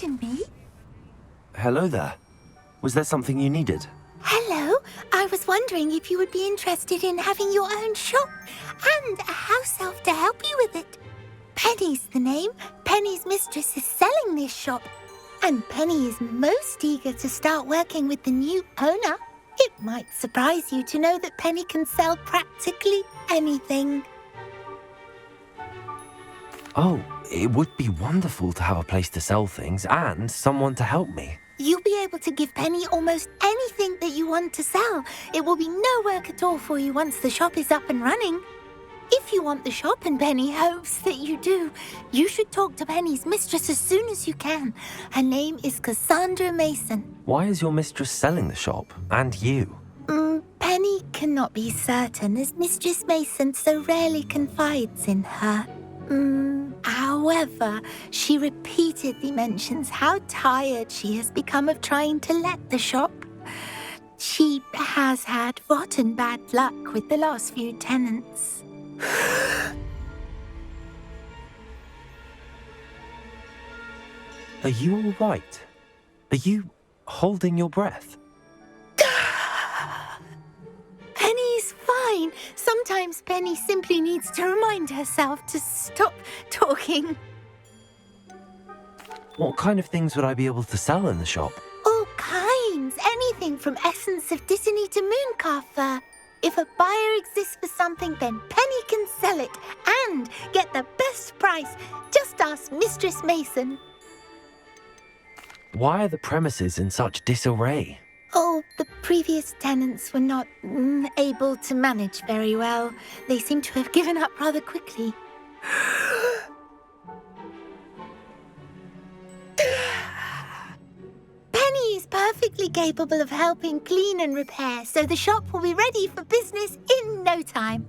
pardon me? Hello there. Was there something you needed? Hello, I was wondering if you would be interested in having your own shop and a house elf to help you with it. Penny's the name. Penny's mistress is selling this shop, and Penny is most eager to start working with the new owner. It might surprise you to know that Penny can sell practically anything. Oh, it would be wonderful to have a place to sell things and someone to help me. You'll be able to give Penny almost anything that you want to sell. It will be no work at all for you once the shop is up and running. If you want the shop, and Penny hopes that you do, you should talk to Penny's mistress as soon as you can. Her name is Cassandra Mason. Why is your mistress selling the shop? And you? Penny cannot be certain, as Mistress Mason so rarely confides in her. However, she repeatedly mentions how tired she has become of trying to let the shop. She has had rotten bad luck with the last few tenants. Are you all right? Are you holding your breath? Penny's fine. Sometimes Penny simply needs to remind herself to stop talking. What kind of things would I be able to sell in the shop? All kinds. Anything from essence of Disney to mooncalf fur. If a buyer exists for something, then Penny can sell it and get the best price. Just ask Mistress Mason. Why are the premises in such disarray? Oh, the previous tenants were not able to manage very well. They seem to have given up rather quickly. Penny is perfectly capable of helping clean and repair, so the shop will be ready for business in no time.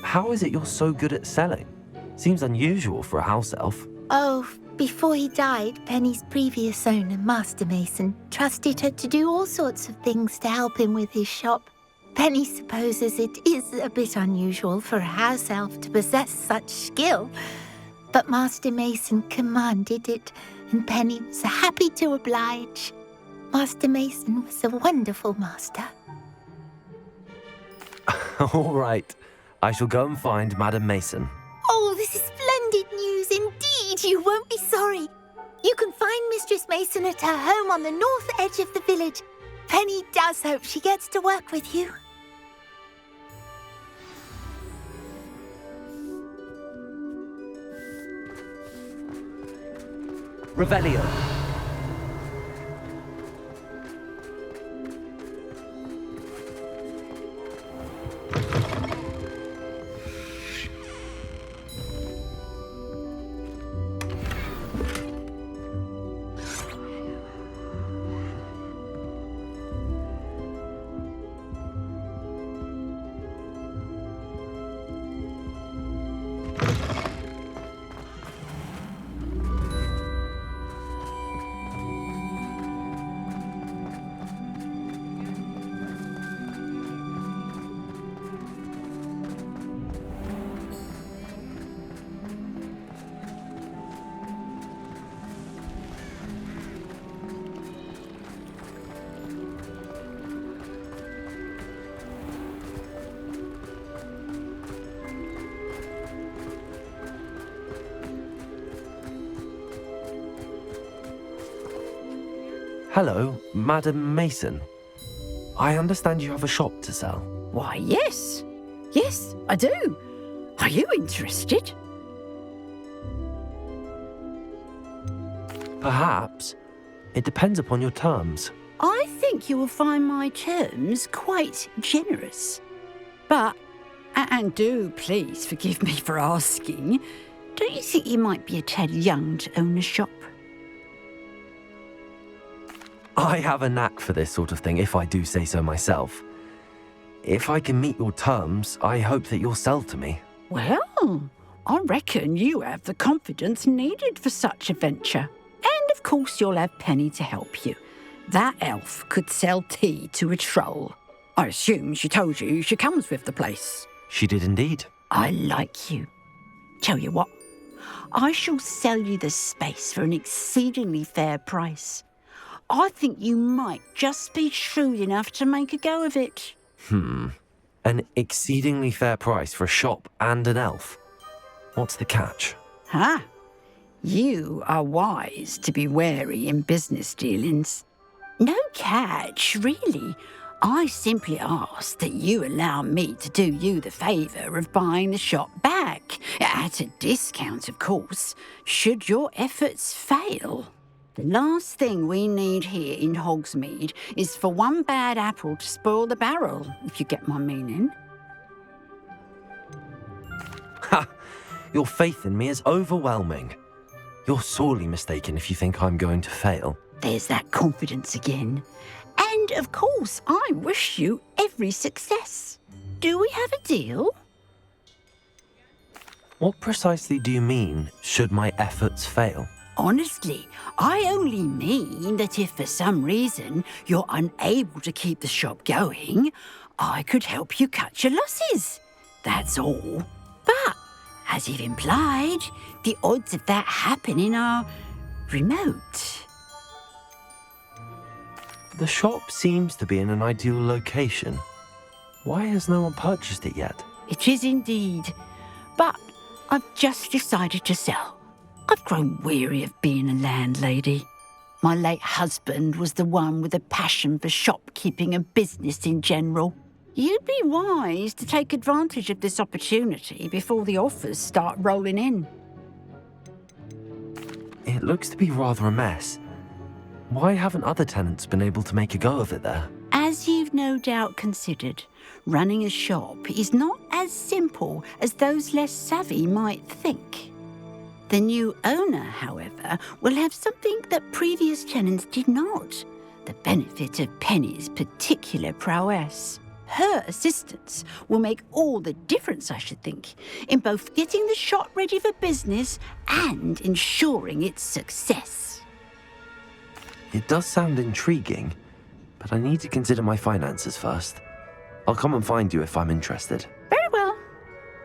How is it you're so good at selling? Seems unusual for a house elf. Oh, before he died, Penny's previous owner, Master Mason, trusted her to do all sorts of things to help him with his shop. Penny supposes it is a bit unusual for a house elf to possess such skill, but Master Mason commanded it, and Penny was happy to oblige. Master Mason was a wonderful master. All right. I shall go and find Madam Mason. Oh, this is splendid news indeed. You won't be sorry. You can find Mistress Mason at her home on the north edge of the village. Penny does hope she gets to work with you. Revelio. Hello, Madam Mason. I understand you have a shop to sell. Why, yes. Yes, I do. Are you interested? Perhaps. It depends upon your terms. I think you will find my terms quite generous. But, and do please forgive me for asking, don't you think you might be a tad young to own a shop? I have a knack for this sort of thing, if I do say so myself. If I can meet your terms, I hope that you'll sell to me. Well, I reckon you have the confidence needed for such a venture. And of course you'll have Penny to help you. That elf could sell tea to a troll. I assume she told you she comes with the place. She did indeed. I like you. Tell you what, I shall sell you the space for an exceedingly fair price. I think you might just be shrewd enough to make a go of it. An exceedingly fair price for a shop and an elf. What's the catch? You are wise to be wary in business dealings. No catch, really. I simply ask that you allow me to do you the favour of buying the shop back, at a discount, of course, should your efforts fail. The last thing we need here in Hogsmeade is for one bad apple to spoil the barrel, if you get my meaning. Ha! Your faith in me is overwhelming. You're sorely mistaken if you think I'm going to fail. There's that confidence again. And, of course, I wish you every success. Do we have a deal? What precisely do you mean, should my efforts fail? Honestly, I only mean that if for some reason you're unable to keep the shop going, I could help you cut your losses. That's all. But, as you've implied, the odds of that happening are remote. The shop seems to be in an ideal location. Why has no one purchased it yet? It is indeed. But I've just decided to sell. I've grown weary of being a landlady. My late husband was the one with a passion for shopkeeping and business in general. You'd be wise to take advantage of this opportunity before the offers start rolling in. It looks to be rather a mess. Why haven't other tenants been able to make a go of it there? As you've no doubt considered, running a shop is not as simple as those less savvy might think. The new owner, however, will have something that previous tenants did not, the benefit of Penny's particular prowess. Her assistance will make all the difference, I should think, in both getting the shop ready for business and ensuring its success. It does sound intriguing, but I need to consider my finances first. I'll come and find you if I'm interested. Very well,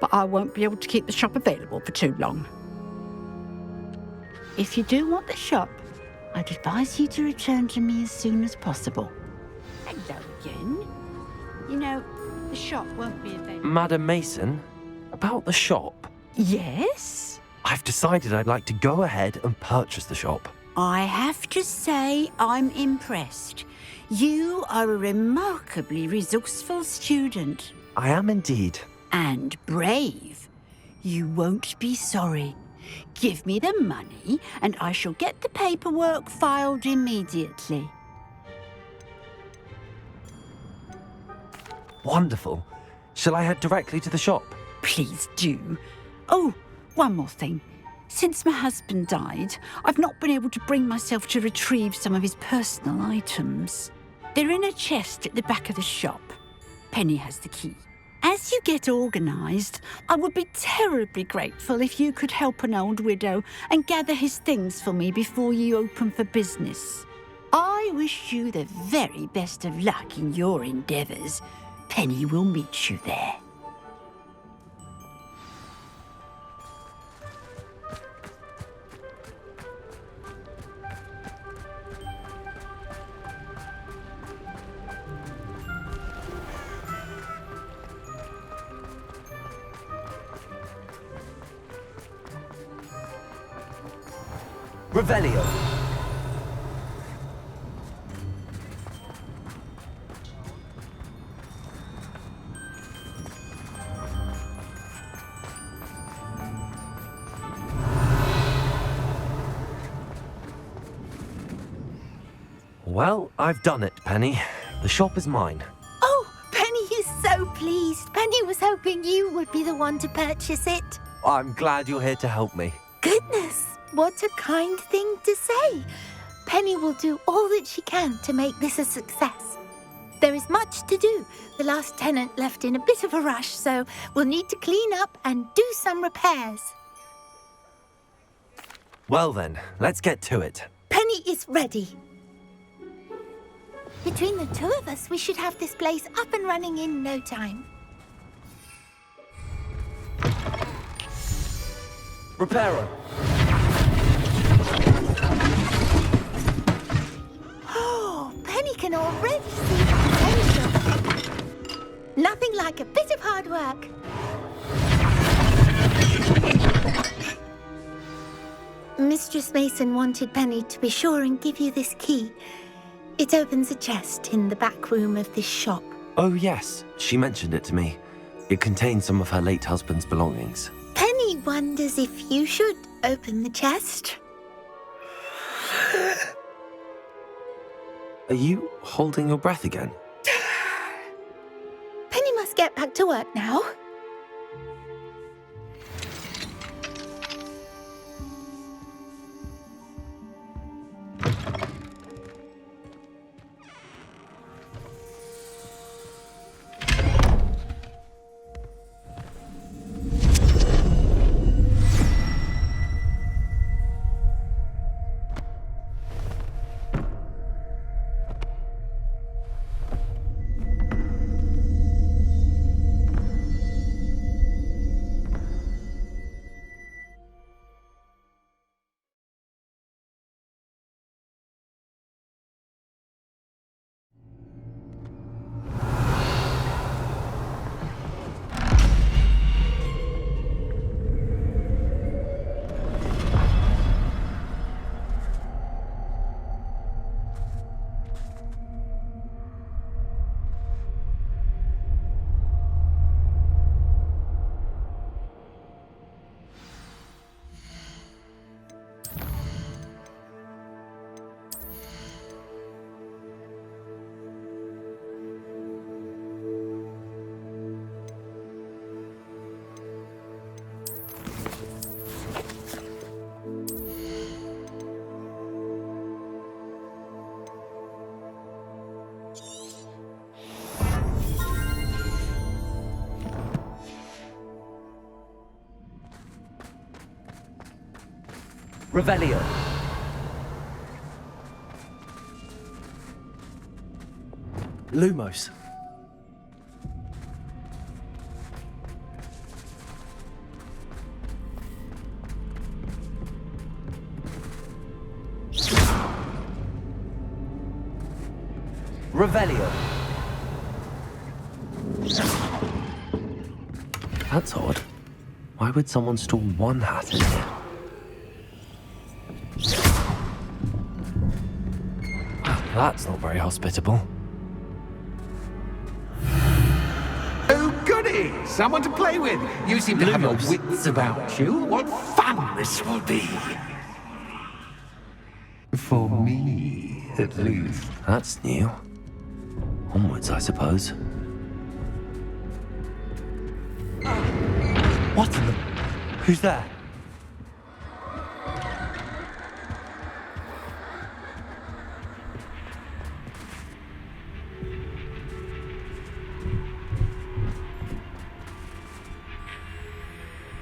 but I won't be able to keep the shop available for too long. If you do want the shop, I'd advise you to return to me as soon as possible. Hello again. You know, the shop won't be available. Madam Mason, about the shop. Yes? I've decided I'd like to go ahead and purchase the shop. I have to say I'm impressed. You are a remarkably resourceful student. I am indeed. And brave. You won't be sorry. Give me the money and I shall get the paperwork filed immediately. Wonderful. Shall I head directly to the shop? Please do. Oh, one more thing. Since my husband died, I've not been able to bring myself to retrieve some of his personal items. They're in a chest at the back of the shop. Penny has the key. As you get organised, I would be terribly grateful if you could help an old widow and gather his things for me before you open for business. I wish you the very best of luck in your endeavours. Penny will meet you there. Revelio. Well, I've done it, Penny. The shop is mine. Oh, Penny is so pleased. Penny was hoping you would be the one to purchase it. I'm glad you're here to help me. Goodness, what a kind thing to say. Penny will do all that she can to make this a success. There is much to do. The last tenant left in a bit of a rush, so we'll need to clean up and do some repairs. Well then, let's get to it. Penny is ready. Between the two of us, we should have this place up and running in no time. Reparo. Oh, Penny can already see the potential. Nothing like a bit of hard work. Mistress Mason wanted Penny to be sure and give you this key. It opens a chest in the back room of this shop. Oh, yes. She mentioned it to me. It contains some of her late husband's belongings. Penny wonders if you should open the chest. Are you holding your breath again? Penny must get back to work now. Revelio. Lumos. Revelio. That's odd. Why would someone store one hat in here? That's not very hospitable. Oh, goody! Someone to play with. You seem to have your Lumos. wits about you. What fun this will be. For me, at least. That's new. Onwards, I suppose. What in the... Who's there?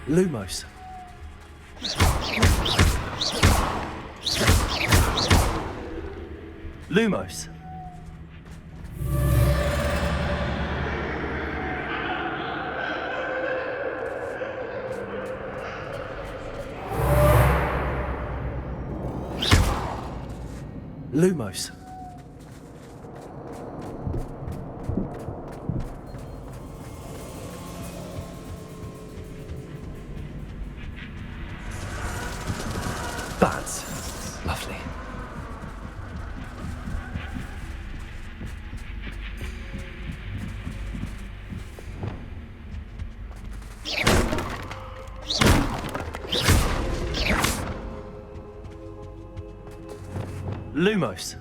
Lumos. Lumos. Lumos. Bats. Lovely. Lumos.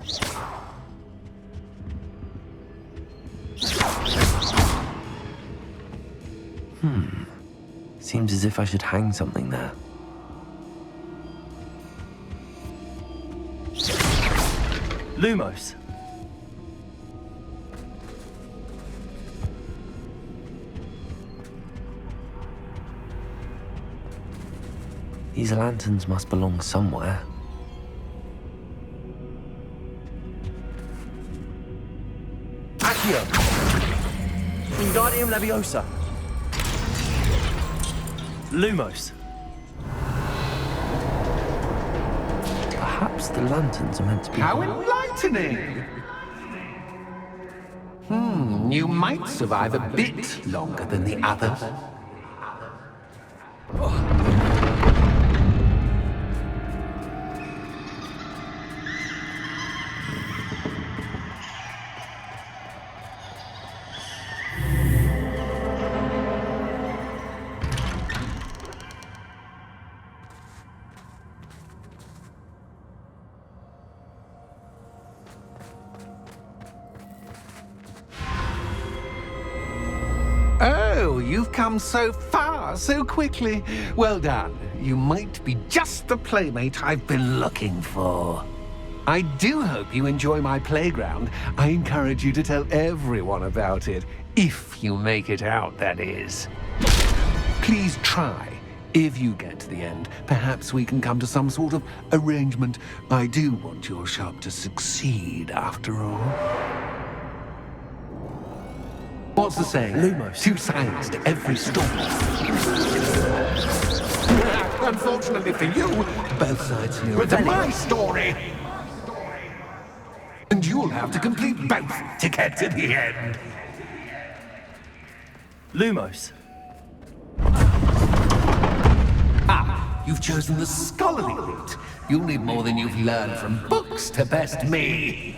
Seems as if I should hang something there. Lumos. These lanterns must belong somewhere. Accio! Wingardium Leviosa! Lumos. Perhaps the lanterns are meant to be... How enlightening! You might survive a bit longer than the others. Oh, you've come so far so quickly. Well done. You might be just the playmate I've been looking for. I do hope you enjoy my playground. I encourage you to tell everyone about it. If you make it out, that is. Please try. If you get to the end, perhaps we can come to some sort of arrangement. I do want your shop to succeed, after all. What's the saying? Lumos. Two sides to every story. Unfortunately for you, both sides here are to my story. And you'll have to complete both to get to the end. Lumos. Ah, you've chosen the scholarly route. You'll need more than you've learned from books to best me.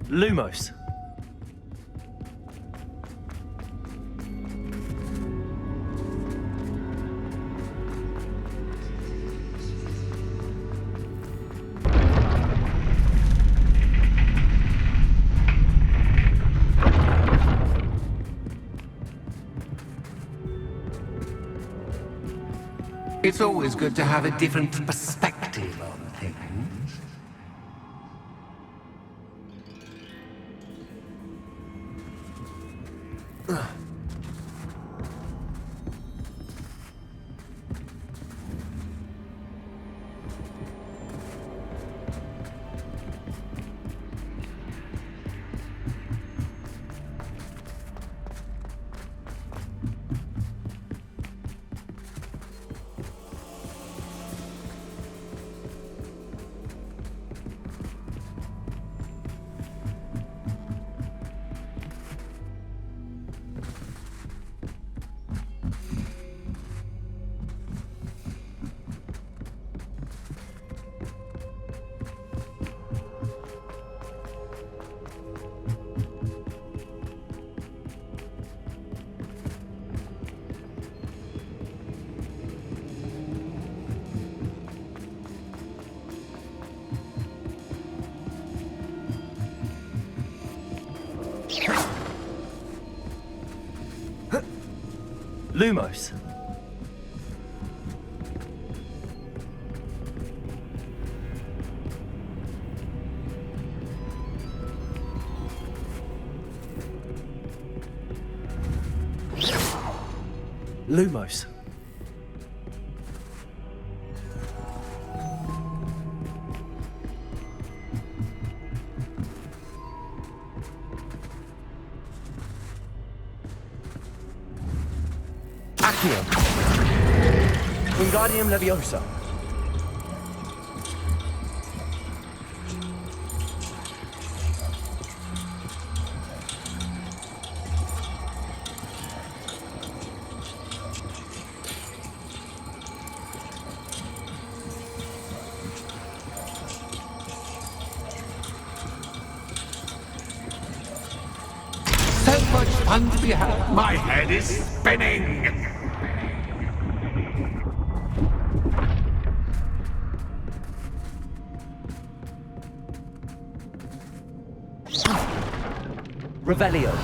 Lumos. It's always good to have a different perspective on things. Lumos. Lumos. Accio. Wingardium Leviosa. So much fun to be had. My head is spinning. Revelio.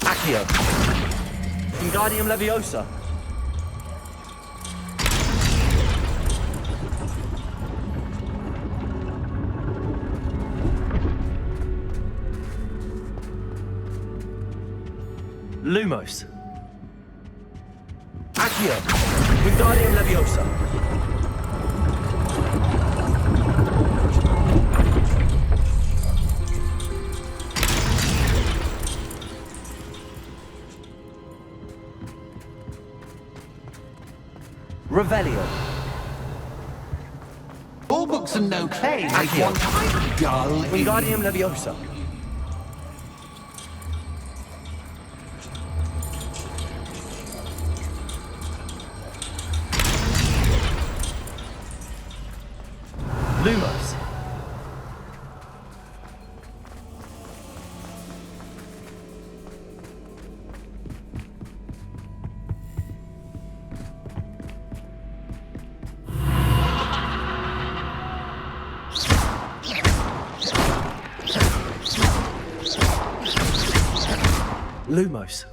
Accio. Wingardium Leviosa. Lumos. Accio. Wingardium Leviosa. Revelio. All books and no claim. I want dull. Wingardium Leviosa. Lumos. Lumos.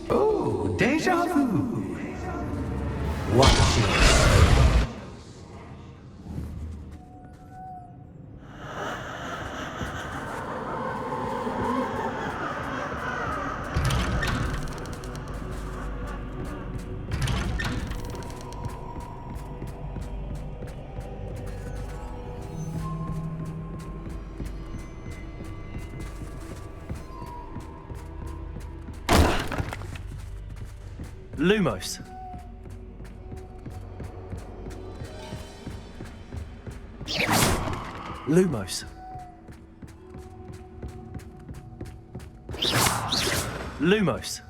Oh, déjà vu. Watch it. Lumos. Lumos. Lumos.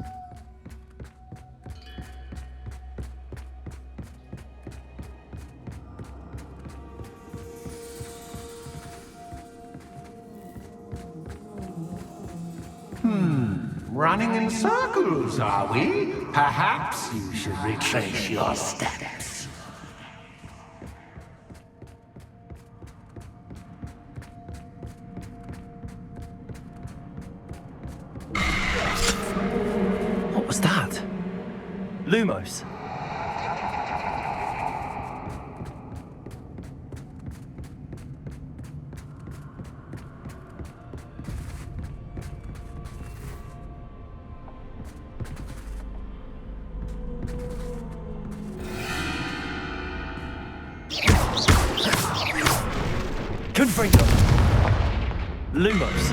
Running in circles, are we? Perhaps you should retrace your steps. What was that? Lumos. Confringo. Lumos.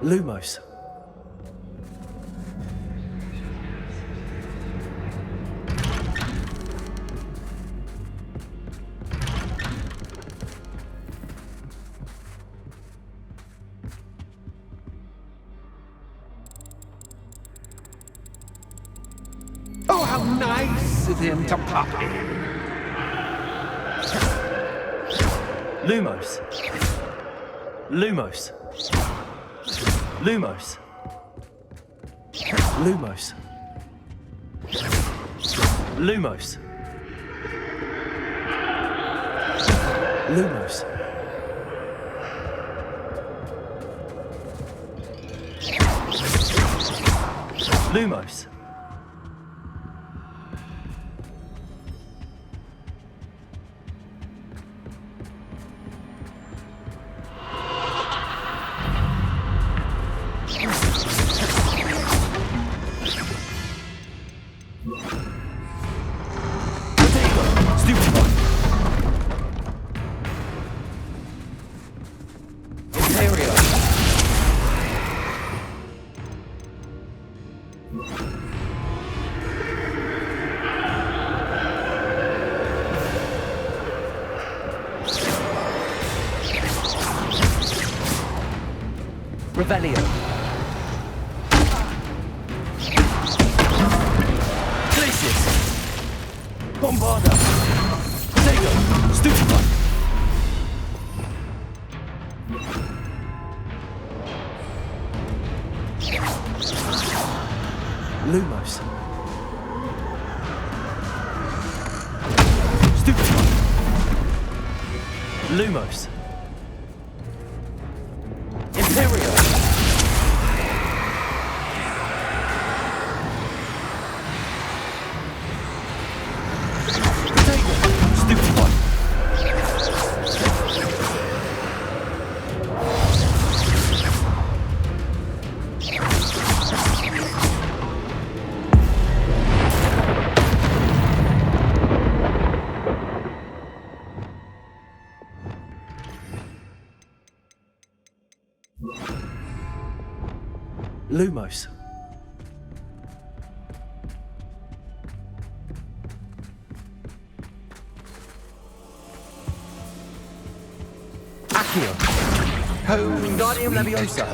Lumos. Oh, how nice of him to pop in. Lumos. Lumos. Lumos. Lumos. Lumos. Lumos. Lumos. Revelio. Glacius. Bombarda. Sego. Stupefy. Lumos. Stupefy. Lumos. Imperial. Stupefy. Lumos. Accio. Wingardium Leviosa.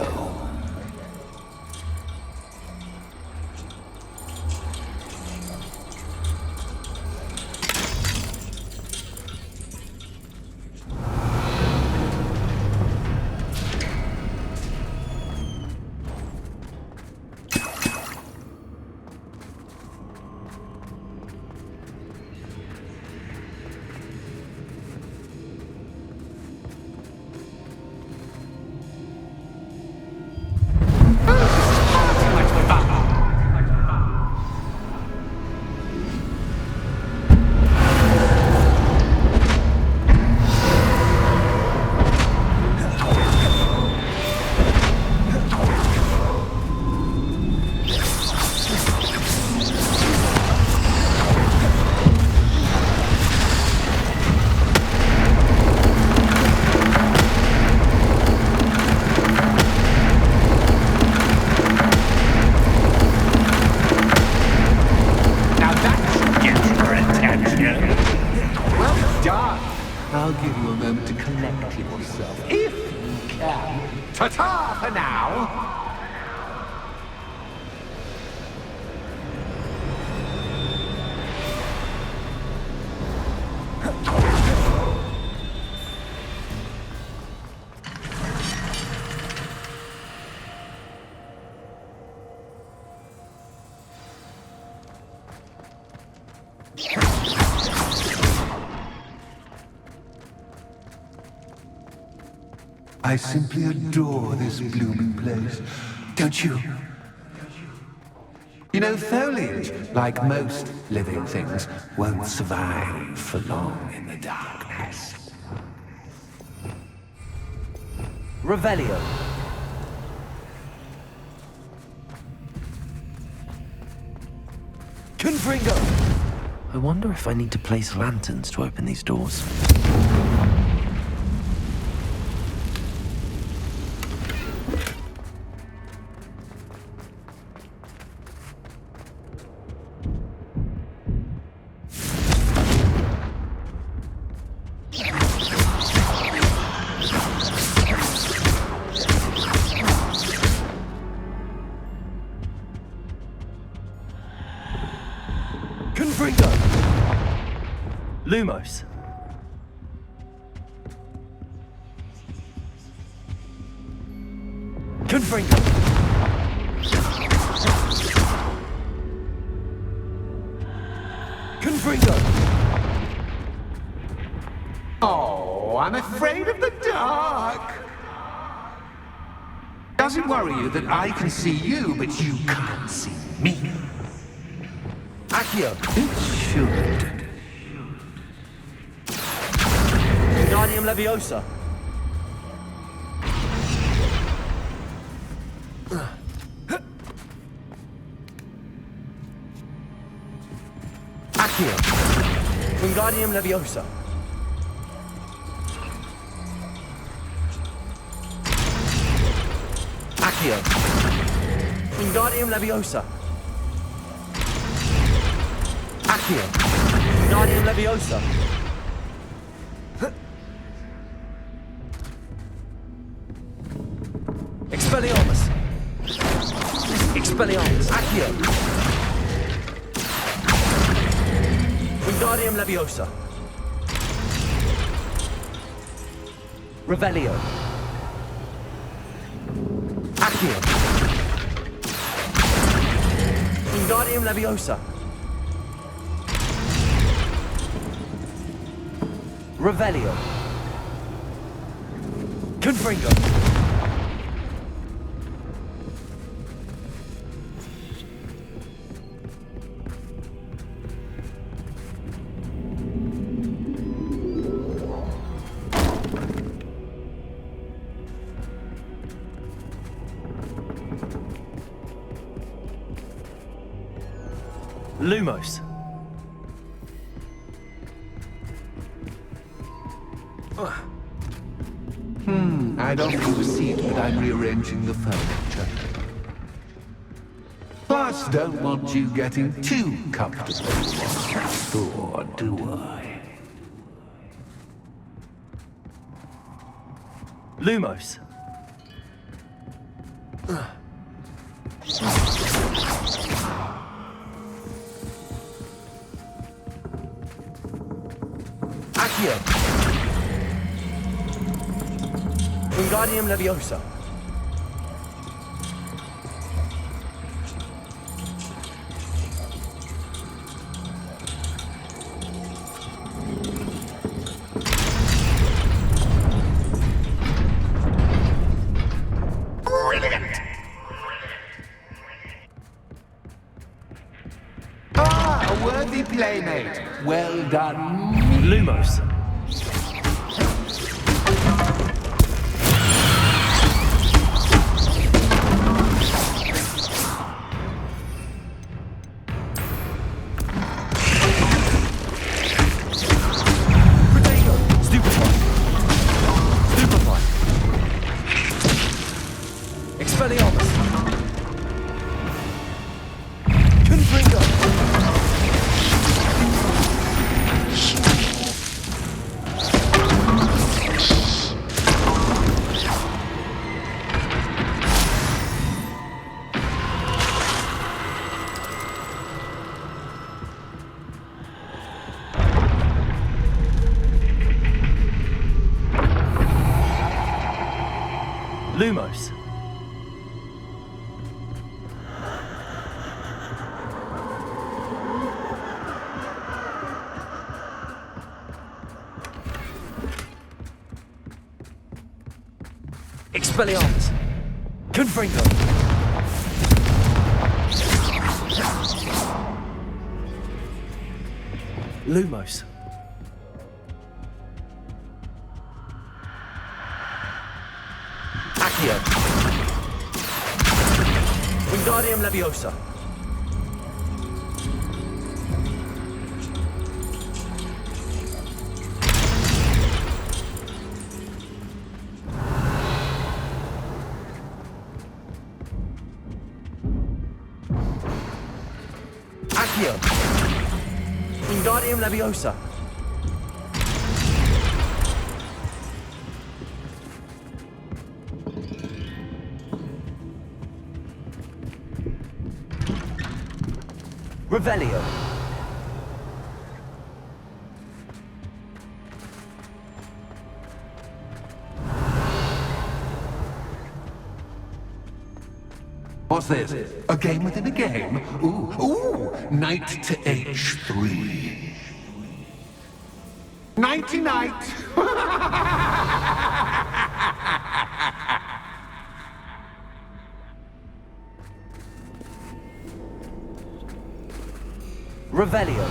I'll give you a moment to collect yourself, if you can. Ta-ta for now! I simply adore this blooming place, don't you? You know, foliage, like most living things, won't survive for long in the darkness. Revelio. Confringo! I wonder if I need to place lanterns to open these doors. Lumos. Confringo. Confringo. Oh, I'm afraid of the dark. Does it worry you that I can see you, but you can't see me? Accio. It should. Wingardium Leviosa. Accio. Wingardium Leviosa. Accio. Wingardium Leviosa. Accio. Wingardium Leviosa. Expelliarmus. Expelliarmus! Expelliarmus! Accio! Wingardium Leviosa! Revelio! Accio! Wingardium Leviosa! Revelio! Confringo! Lumos. I'd offer a seat, but I'm rearranging the furniture. Plus, don't want you getting too comfortable on that floor, do I? Lumos. Accio. Wingardium Leviosa. Brilliant! Ah, a worthy playmate. Well done. Lumos. Lumos. Expelliarmus. Confringo. Lumos. Accio. Wingardium Leviosa. Accio. Wingardium Leviosa. Revelio. What's this? A game within a game? Ooh, knight to H3. Nighty-night! Revelio.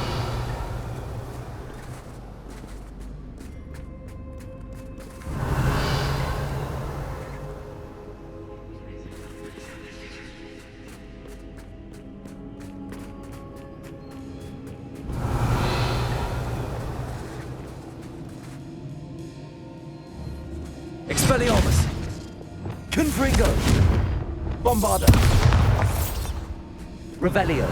Expelliarmus. Confringo. Bombarda. Revelio.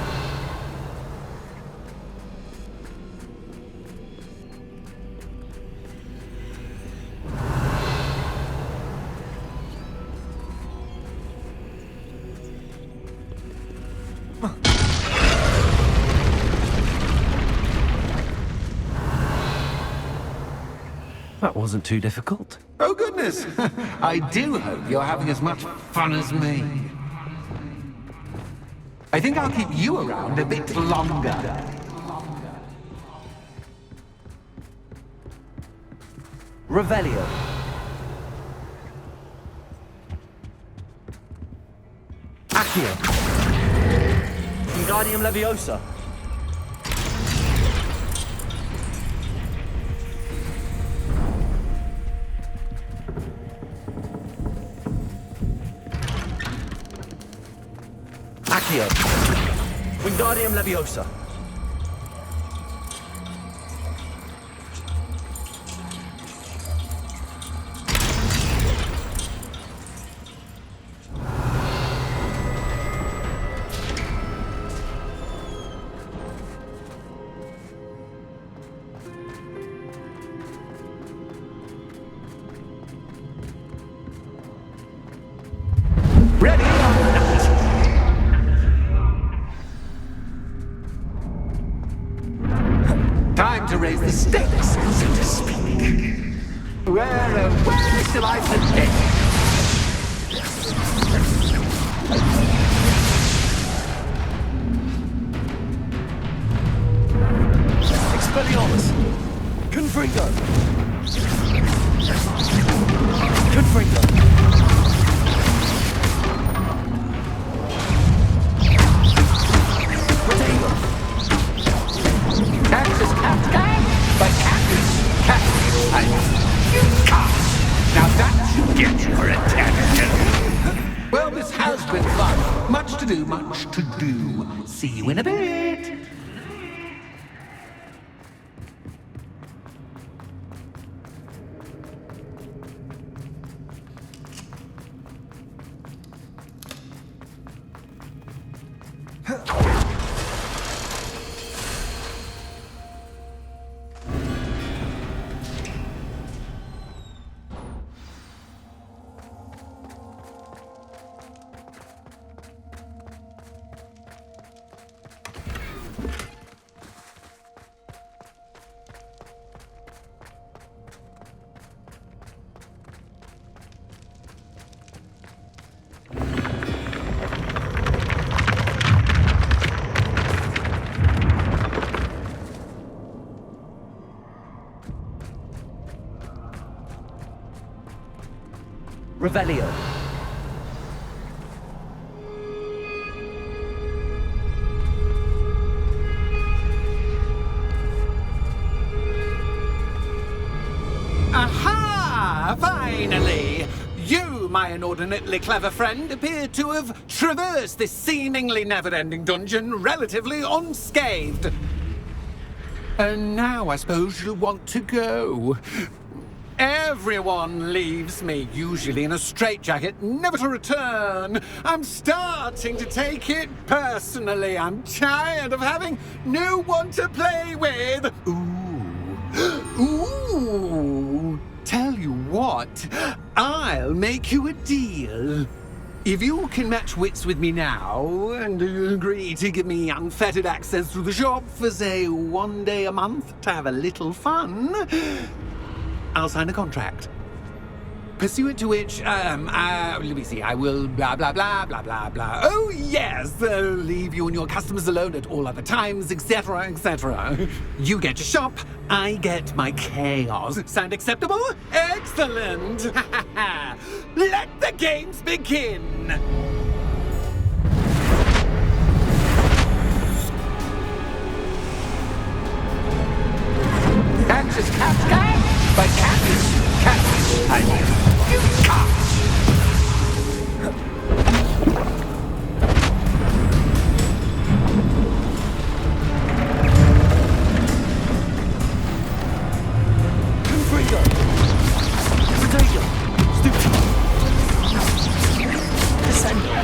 that wasn't too difficult. Oh, goodness. I do hope you're having as much fun as me. I think I'll keep you around a bit longer. Revelio. Accio. Wingardium Leviosa. Accio. Wingardium Leviosa. Ready or not? Time to raise the stakes, so to speak. Where shall I begin? Expelliarmus. Confringo. Confringo. Cactus Kafka, but Cactus Now that should get your attention. Well, this has been fun. Much to do, much to do. See you in a bit. Revelio. Aha! Finally! You, my inordinately clever friend, appear to have traversed this seemingly never-ending dungeon relatively unscathed. And now I suppose you'll want to go. Everyone leaves me, usually in a straitjacket, never to return. I'm starting to take it personally. I'm tired of having no one to play with. Ooh. Tell you what, I'll make you a deal. If you can match wits with me now and agree to give me unfettered access to the shop for, say, 1 day a month to have a little fun, I'll sign a contract. Pursuant to which, let me see, I will blah, blah, blah, blah, blah, blah. Oh, yes, leave you and your customers alone at all other times, etc., etc. You get your shop, I get my chaos. Sound acceptable? Excellent! Let the games begin! Cactus Kafka, but Cactus I mean, you can't! Confringo. Potato. Stupid. Descender.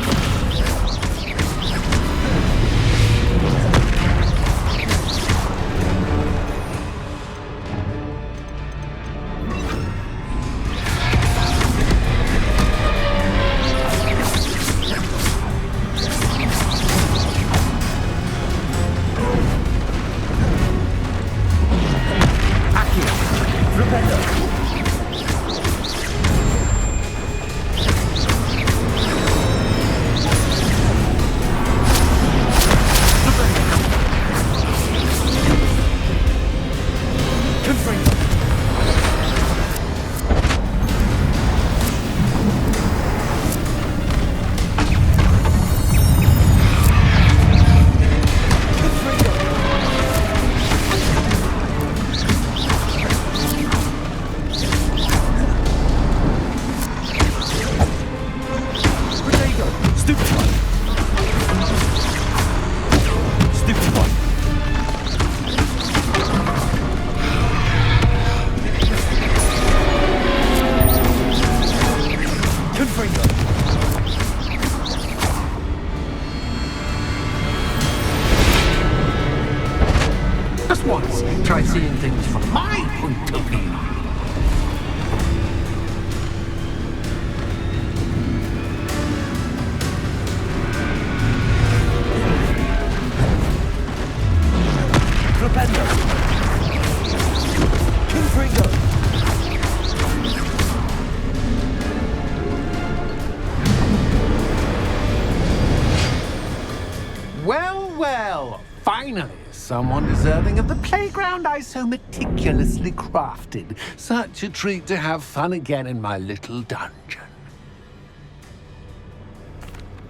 someone deserving of the playground I so meticulously crafted. Such a treat to have fun again in my little dungeon.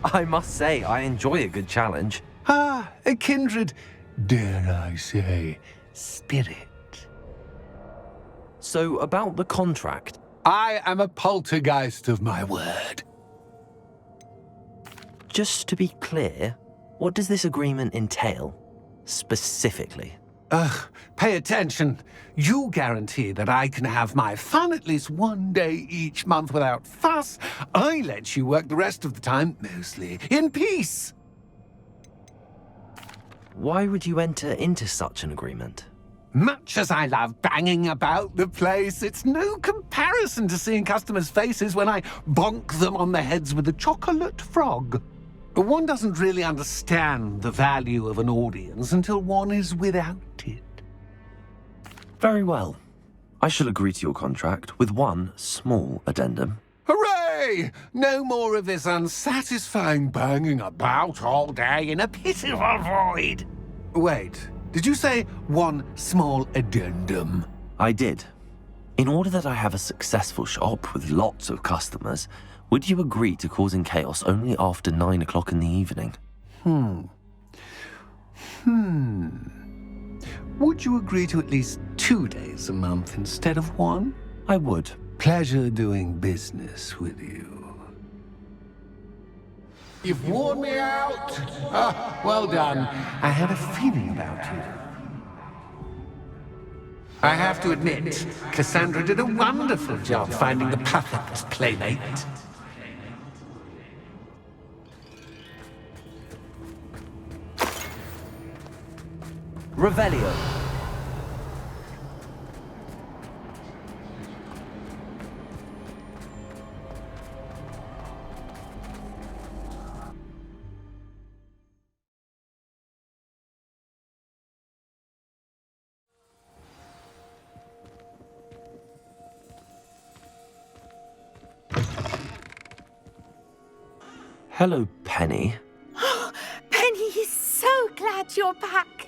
I must say, I enjoy a good challenge. Ah, a kindred, dare I say, spirit. So, about the contract. I am a poltergeist of my word. Just to be clear, what does this agreement entail, specifically? Pay attention. You guarantee that I can have my fun at least one day each month without fuss. I let you work the rest of the time, mostly in peace. Why would you enter into such an agreement? Much as I love banging about the place, it's no comparison to seeing customers' faces when I bonk them on the heads with a chocolate frog. One doesn't really understand the value of an audience until one is without it. Very well. I shall agree to your contract with one small addendum. Hooray! No more of this unsatisfying banging about all day in a pitiful void. Wait, did you say one small addendum? I did. In order that I have a successful shop with lots of customers, would you agree to causing chaos only after 9 o'clock in the evening? Would you agree to at least 2 days a month instead of one? I would. Pleasure doing business with you. You've worn me out. Ah, well done. I had a feeling about you. I have to admit, Cassandra did a wonderful job finding the perfect playmate. Revelio. Hello, Penny. Penny is so glad you're back.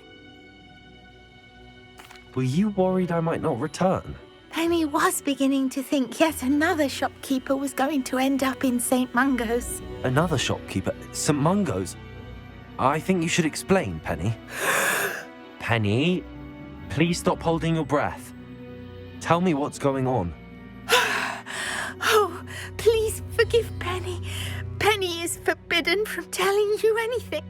Were you worried I might not return? Penny was beginning to think yet another shopkeeper was going to end up in St. Mungo's. Another shopkeeper? St. Mungo's? I think you should explain, Penny. Penny, please stop holding your breath. Tell me what's going on. Oh, please forgive Penny. Penny is forbidden from telling you anything.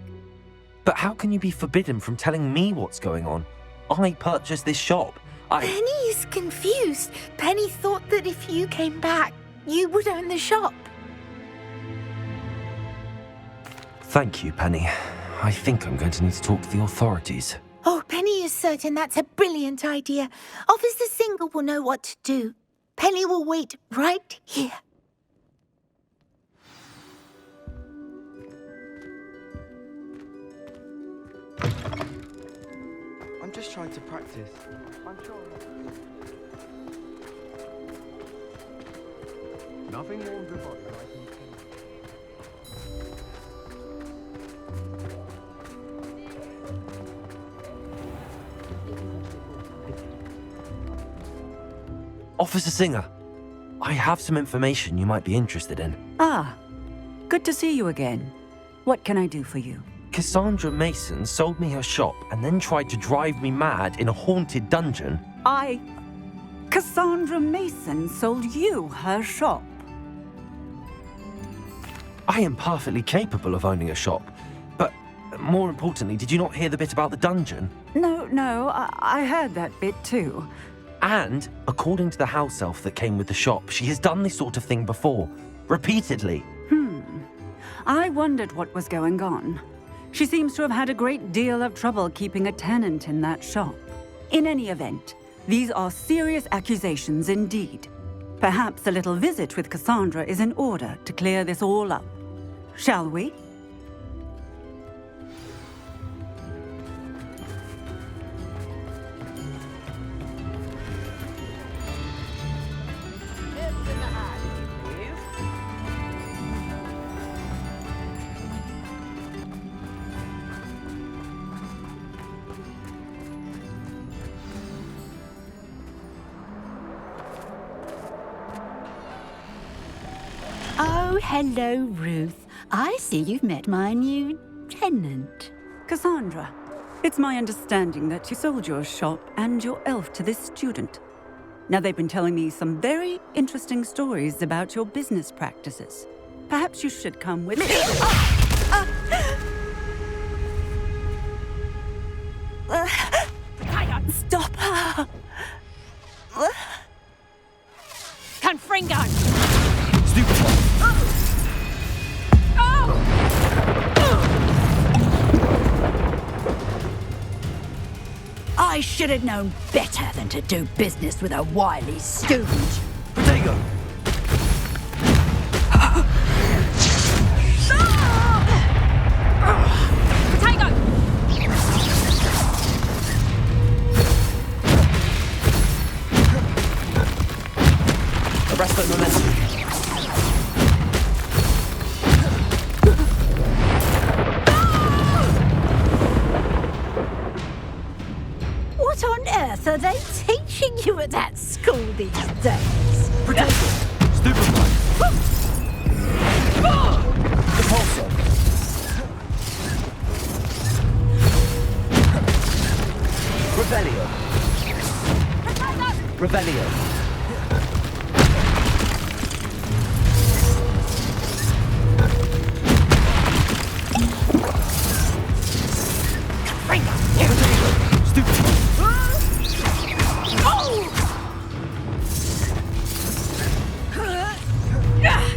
But how can you be forbidden from telling me what's going on? I purchased this shop. Penny is confused. Penny thought that if you came back, you would own the shop. Thank you, Penny. I think I'm going to need to talk to the authorities. Oh, Penny is certain that's a brilliant idea. Officer Single will know what to do. Penny will wait right here. I'm just trying to practice. I'm sure. Nothing warms the body like Officer Singer, I have some information you might be interested in. Ah, good to see you again. What can I do for you? Cassandra Mason sold me her shop and then tried to drive me mad in a haunted dungeon. Cassandra Mason sold you her shop? I am perfectly capable of owning a shop, but more importantly, did you not hear the bit about the dungeon? No, I heard that bit too. And, according to the house elf that came with the shop, she has done this sort of thing before, repeatedly. I wondered what was going on. She seems to have had a great deal of trouble keeping a tenant in that shop. In any event, these are serious accusations indeed. Perhaps a little visit with Cassandra is in order to clear this all up. Shall we? Oh, hello, Ruth. I see you've met my new tenant. Cassandra, it's my understanding that you sold your shop and your elf to this student. Now, they've been telling me some very interesting stories about your business practices. Perhaps you should come with me. Stop her! Confringo! Stupid one. I should have known better than to do business with a wily student. Potato. Arrest that momentum. What on earth are they teaching you at that school these days? Potato. Stupid one. Repulsor. Rebellion. Rebellion.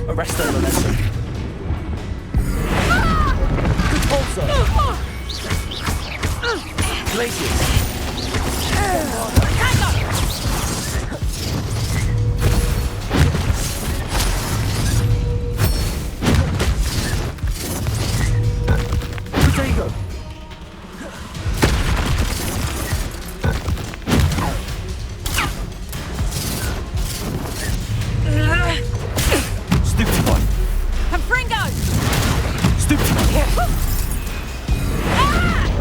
Arrest the momentum. Repulsor. Glaciers. Potato. Stupid one. Confringo! Stupid one.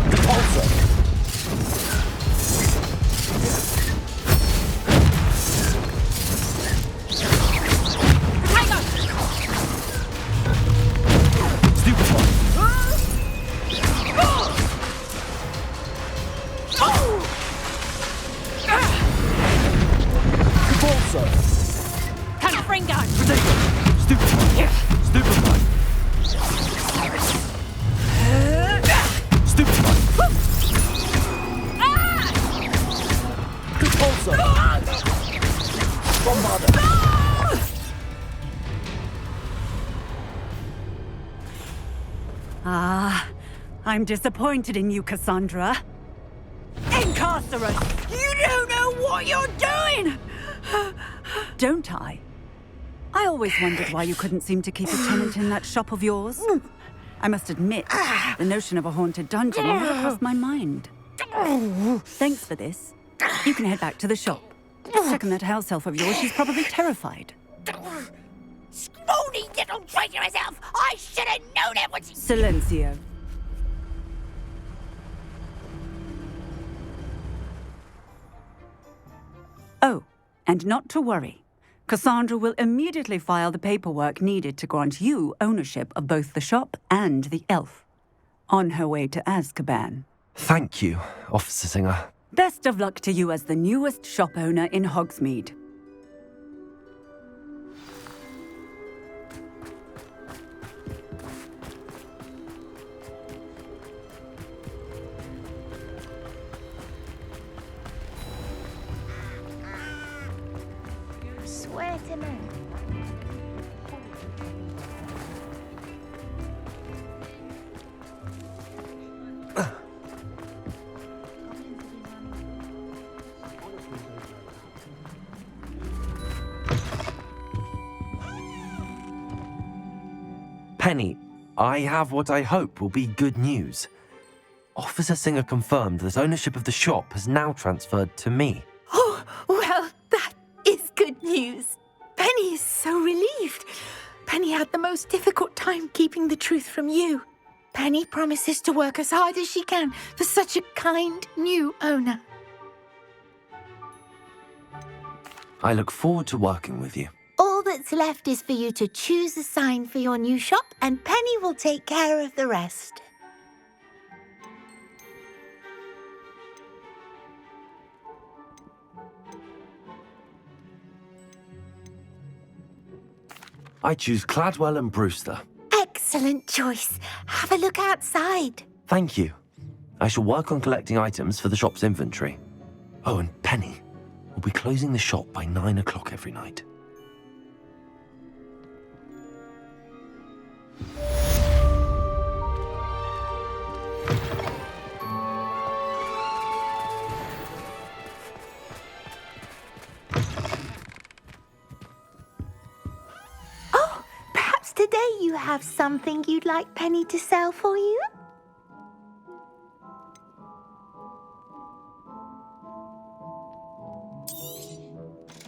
Repulsor. Stupid one. Repulsor. Confringo! Potato. Stupid one. Stupid one. Stupid one. Repulsor. Bombarder. I'm disappointed in you, Cassandra. Incarcerate! You don't know what you're doing! Don't I? I always wondered why you couldn't seem to keep a tenant in that shop of yours. I must admit, the notion of a haunted dungeon never crossed my mind. Thanks for this. You can head back to the shop. Check on that house elf of yours. She's probably terrified. Scrawny little traitorous elf! I should have known it was... Silencio. Oh, and not to worry. Cassandra will immediately file the paperwork needed to grant you ownership of both the shop and the elf. On her way to Azkaban. Thank you, Officer Singer. Best of luck to you as the newest shop owner in Hogsmeade. Swear to no. Penny, I have what I hope will be good news. Officer Singer confirmed that ownership of the shop has now transferred to me. Oh, well, that is good news. Penny is so relieved. Penny had the most difficult time keeping the truth from you. Penny promises to work as hard as she can for such a kind new owner. I look forward to working with you. All that that's left is for you to choose a sign for your new shop, and Penny will take care of the rest. I choose Cladwell and Brewster. Excellent choice. Have a look outside. Thank you. I shall work on collecting items for the shop's inventory. Oh, and Penny, we'll be closing the shop by 9 o'clock every night. Today you have something you'd like Penny to sell for you?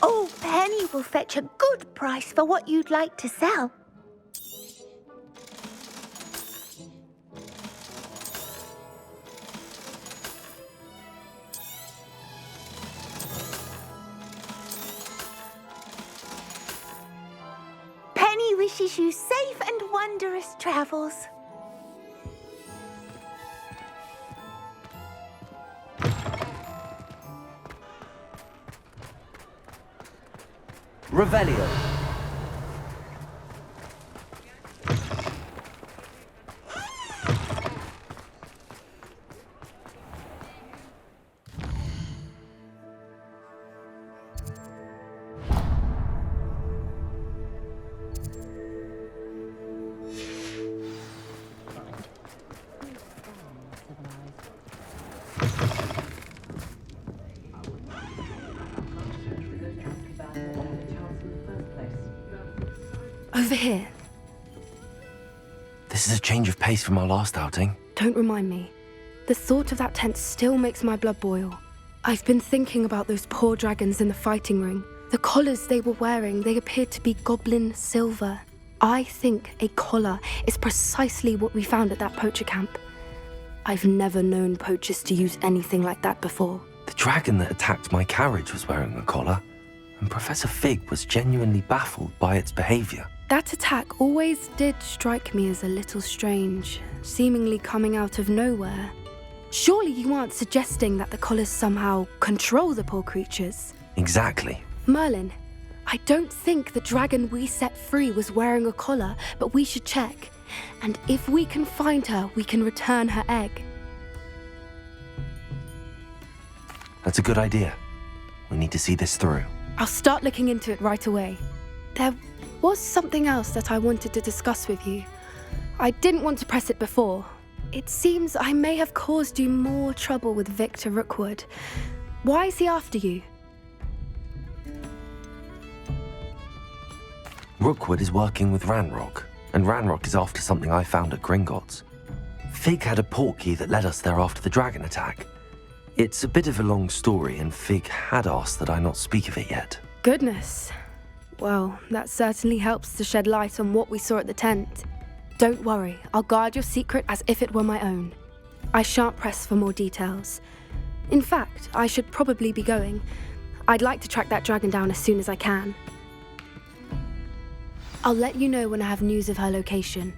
Oh, Penny will fetch a good price for what you'd like to sell. Penny wishes you safe and wondrous travels. Revelio. Over here. This is a change of pace from our last outing. Don't remind me. The thought of that tent still makes my blood boil. I've been thinking about those poor dragons in the fighting ring. The collars they were wearing, they appeared to be goblin silver. I think a collar is precisely what we found at that poacher camp. I've never known poachers to use anything like that before. The dragon that attacked my carriage was wearing a collar, and Professor Fig was genuinely baffled by its behavior. That attack always did strike me as a little strange, seemingly coming out of nowhere. Surely you aren't suggesting that the collars somehow control the poor creatures? Exactly. Merlin, I don't think the dragon we set free was wearing a collar, but we should check. And if we can find her, we can return her egg. That's a good idea. We need to see this through. I'll start looking into it right away. There was something else that I wanted to discuss with you. I didn't want to press it before. It seems I may have caused you more trouble with Victor Rookwood. Why is he after you? Rookwood is working with Ranrock, and Ranrock is after something I found at Gringotts. Fig had a portkey that led us there after the dragon attack. It's a bit of a long story, and Fig had asked that I not speak of it yet. Goodness. Well, that certainly helps to shed light on what we saw at the tent. Don't worry, I'll guard your secret as if it were my own. I shan't press for more details. In fact, I should probably be going. I'd like to track that dragon down as soon as I can. I'll let you know when I have news of her location.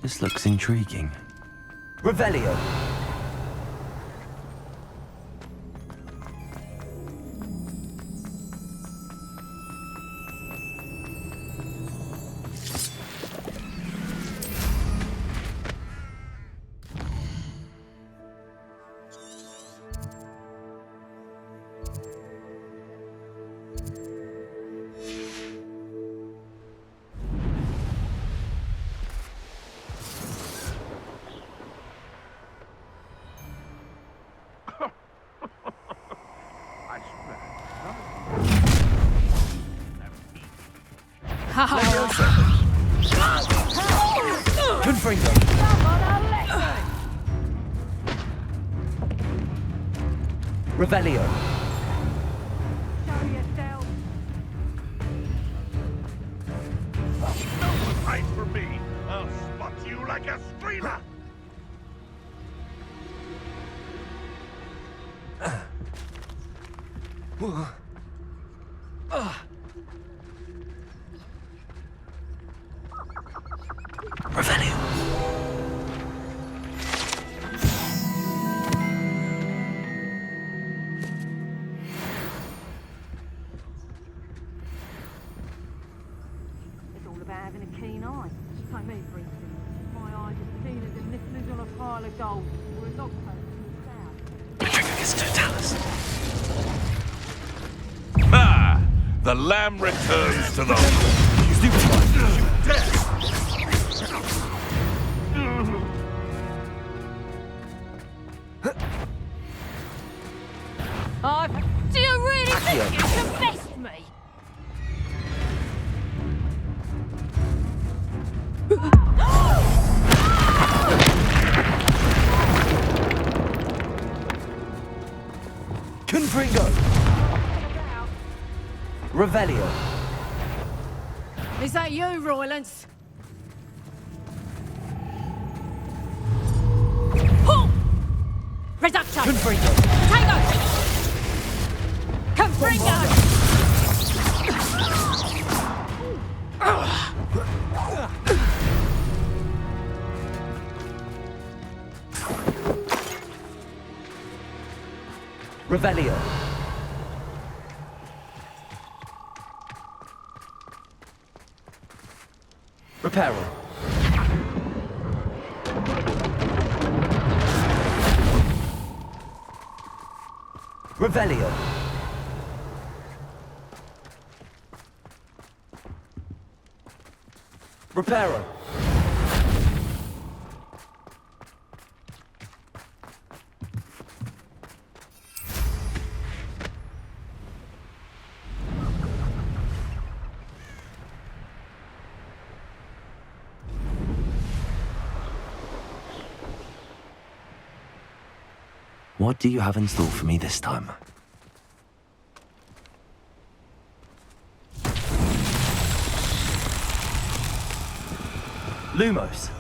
This looks intriguing. Revelio. Confringo. Revelio. Fight for me. I'll spot you like a streamer. Revelio. It's all about having a keen eye. Just take me, for instance. My eyes are keen as if nipples on a pile of gold or a log post in the south. Trigger totalis. Ah! The lamb returns to the... Do you really think you can best me? Confringo. Revelio. Is that you, Roylance? Pull! Reduction! Confringo. Tango! Confringo! Revelio. Reparo. Revelio. Reparo. What do you have in store for me this time? Lumos.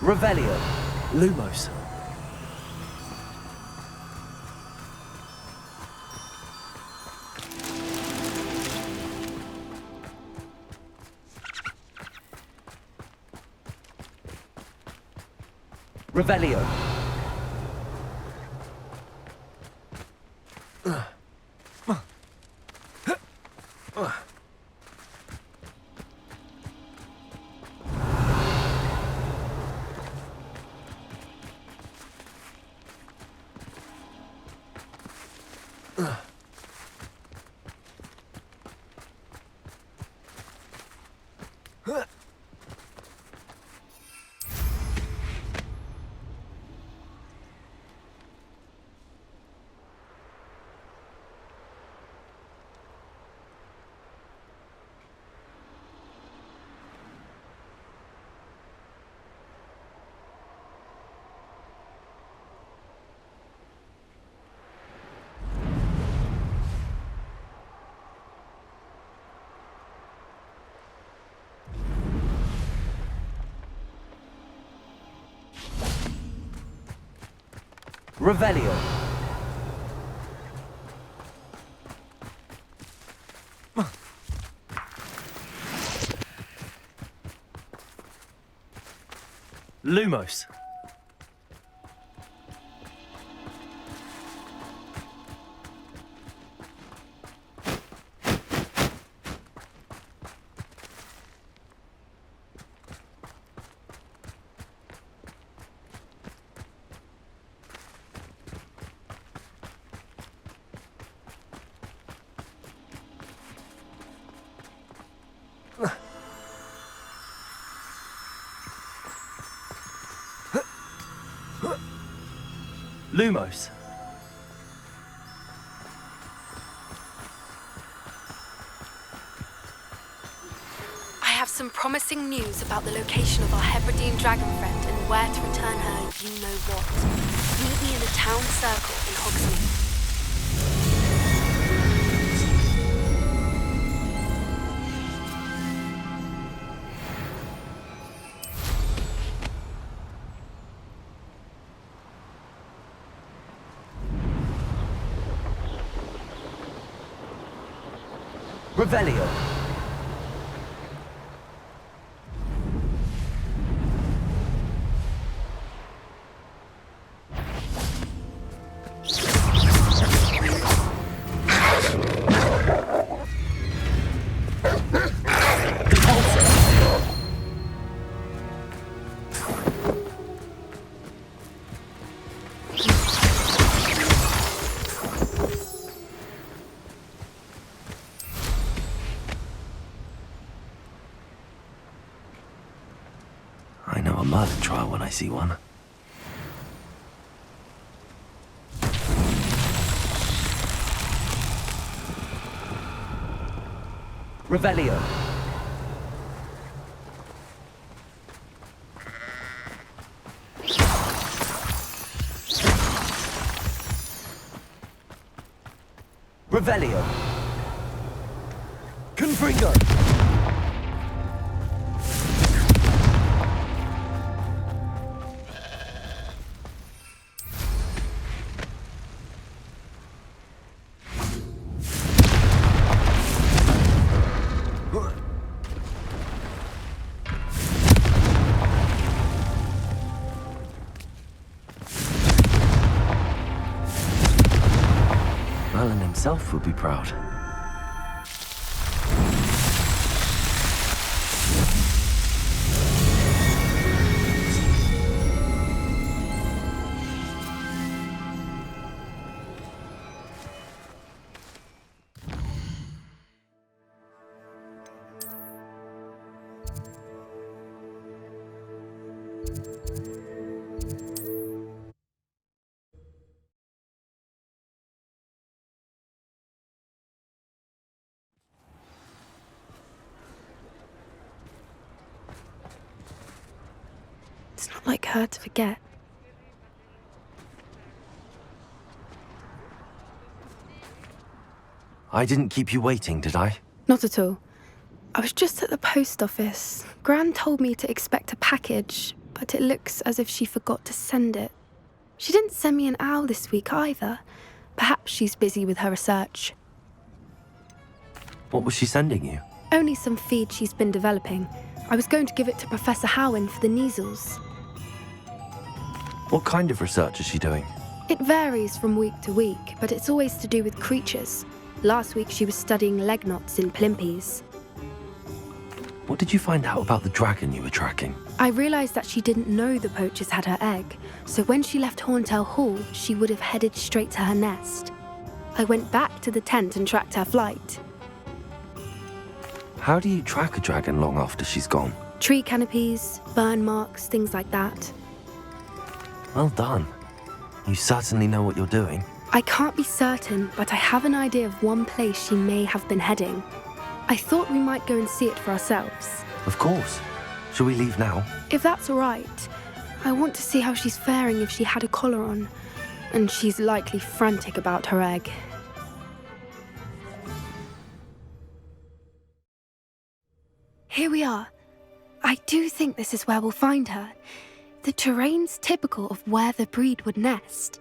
Revelio. Lumos. Revelio. Revelio. Lumos. Lumos. I have some promising news about the location of our Hebridean dragon friend and where to return her you-know-what. Meet me in the town circle in Hogsmeade. Revelio. I know a murder trial when I see one. Revelio. Revelio. Confringo. Merlin himself would be proud. It's not like her to forget. I didn't keep you waiting, did I? Not at all. I was just at the post office. Gran told me to expect a package, but it looks as if she forgot to send it. She didn't send me an owl this week either. Perhaps she's busy with her research. What was she sending you? Only some feed she's been developing. I was going to give it to Professor Howin for the measles. What kind of research is she doing? It varies from week to week, but it's always to do with creatures. Last week she was studying leg knots in plimpies. What did you find out about the dragon you were tracking? I realised that she didn't know the poachers had her egg, so when she left Horntail Hall, she would have headed straight to her nest. I went back to the tent and tracked her flight. How do you track a dragon long after she's gone? Tree canopies, burn marks, things like that. Well done. You certainly know what you're doing. I can't be certain, but I have an idea of one place she may have been heading. I thought we might go and see it for ourselves. Of course. Shall we leave now? If that's all right. I want to see how she's faring if she had a collar on. And she's likely frantic about her egg. Here we are. I do think this is where we'll find her. The terrain's typical of where the breed would nest.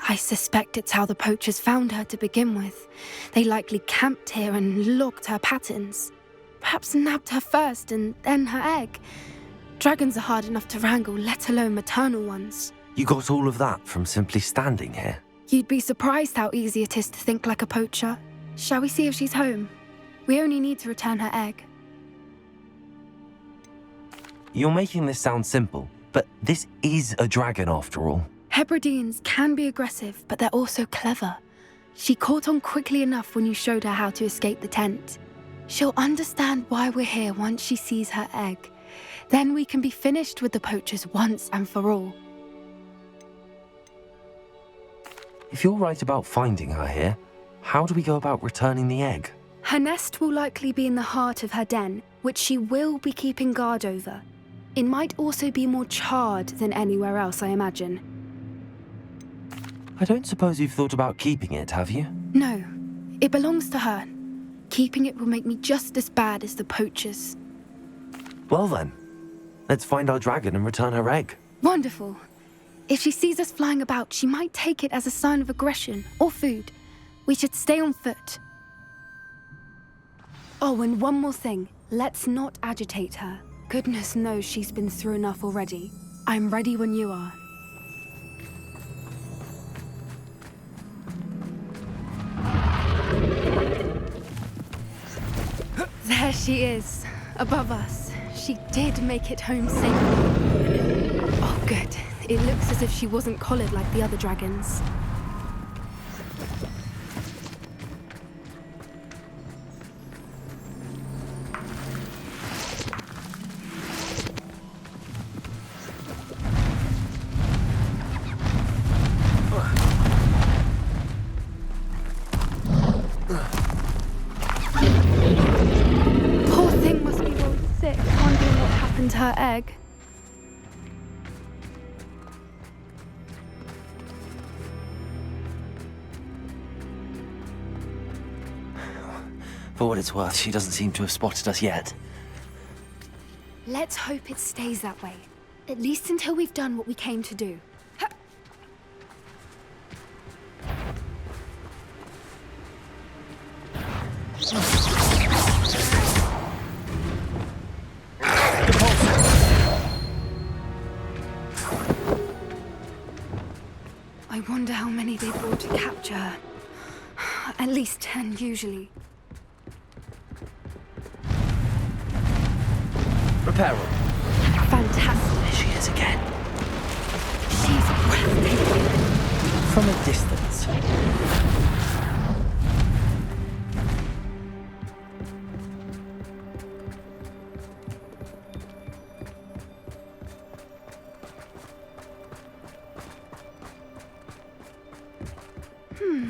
I suspect it's how the poachers found her to begin with. They likely camped here and logged her patterns. Perhaps nabbed her first and then her egg. Dragons are hard enough to wrangle, let alone maternal ones. You got all of that from simply standing here? You'd be surprised how easy it is to think like a poacher. Shall we see if she's home? We only need to return her egg. You're making this sound simple, but this is a dragon after all. Hebrideans can be aggressive, but they're also clever. She caught on quickly enough when you showed her how to escape the tent. She'll understand why we're here once she sees her egg. Then we can be finished with the poachers once and for all. If you're right about finding her here, how do we go about returning the egg? Her nest will likely be in the heart of her den, which she will be keeping guard over. It might also be more charred than anywhere else, I imagine. I don't suppose you've thought about keeping it, have you? No, it belongs to her. Keeping it will make me just as bad as the poachers. Well then, let's find our dragon and return her egg. Wonderful. If she sees us flying about, she might take it as a sign of aggression or food. We should stay on foot. Oh, and one more thing. Let's not agitate her. Goodness knows she's been through enough already. I'm ready when you are. There she is, above us. She did make it home safely. Oh, good. It looks as if she wasn't collared like the other dragons. Poor thing must be well sick, wondering what happened to her egg. For what it's worth, she doesn't seem to have spotted us yet. Let's hope it stays that way. At least until we've done what we came to do. I wonder how many they brought to capture her. At least 10 usually. Repair room. Fantastic. There she is again. She's breathtaking. From a distance.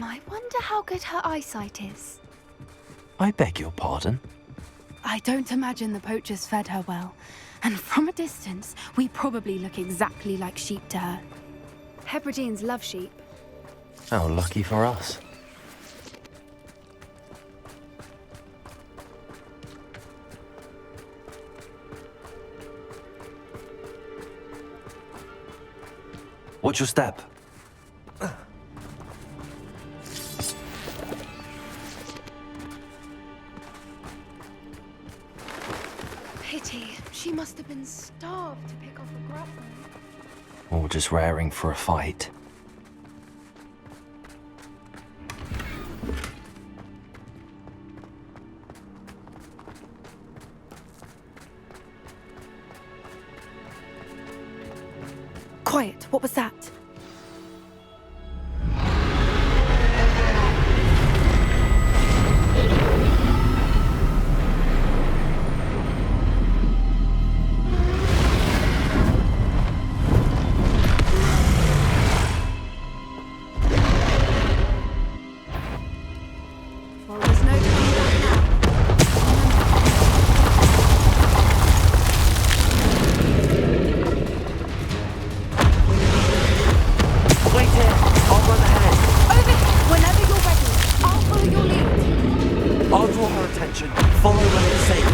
I wonder how good her eyesight is. I beg your pardon? I don't imagine the poachers fed her well. And from a distance, we probably look exactly like sheep to her. Hebrideans love sheep. How lucky for us. Watch your step. Pity. She must have been starved to pick off a grappling. Or just raring for a fight. Quiet. What was that? Well, there's no turning back now. Wait here. I'll run ahead. Over here, whenever you're ready. I'll follow your lead. I'll draw her attention. Follow when it's safe.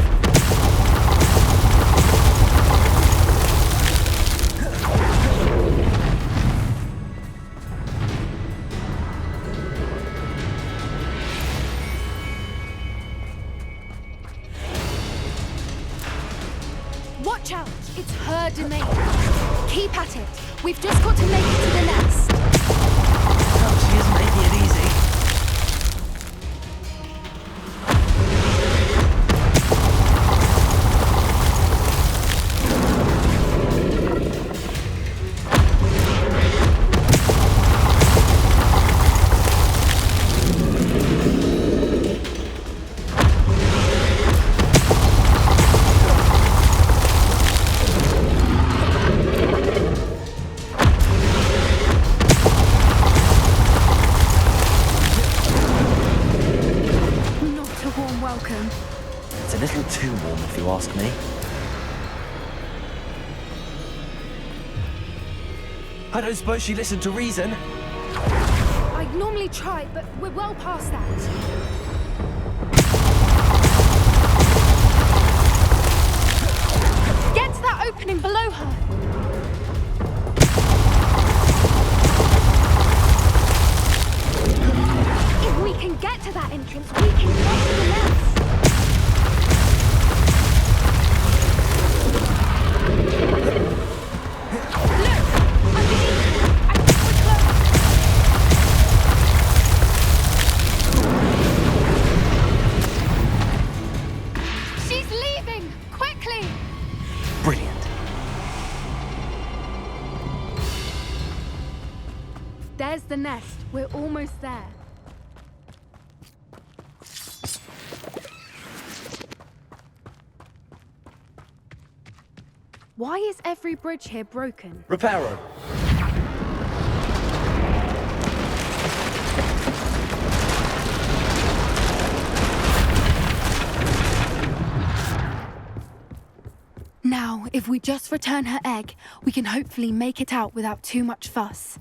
Watch out! It's her domain. Keep at it. We've just got to make it to the nest. No, she isn't making it easy. It's a little too warm, if you ask me. I don't suppose she listened to reason. I'd normally try, but we're well past that. Get to that opening below her. If we can get to that entrance, we can get to the nest. There's the nest. We're almost there. Why is every bridge here broken? Reparo. Now, if we just return her egg, we can hopefully make it out without too much fuss.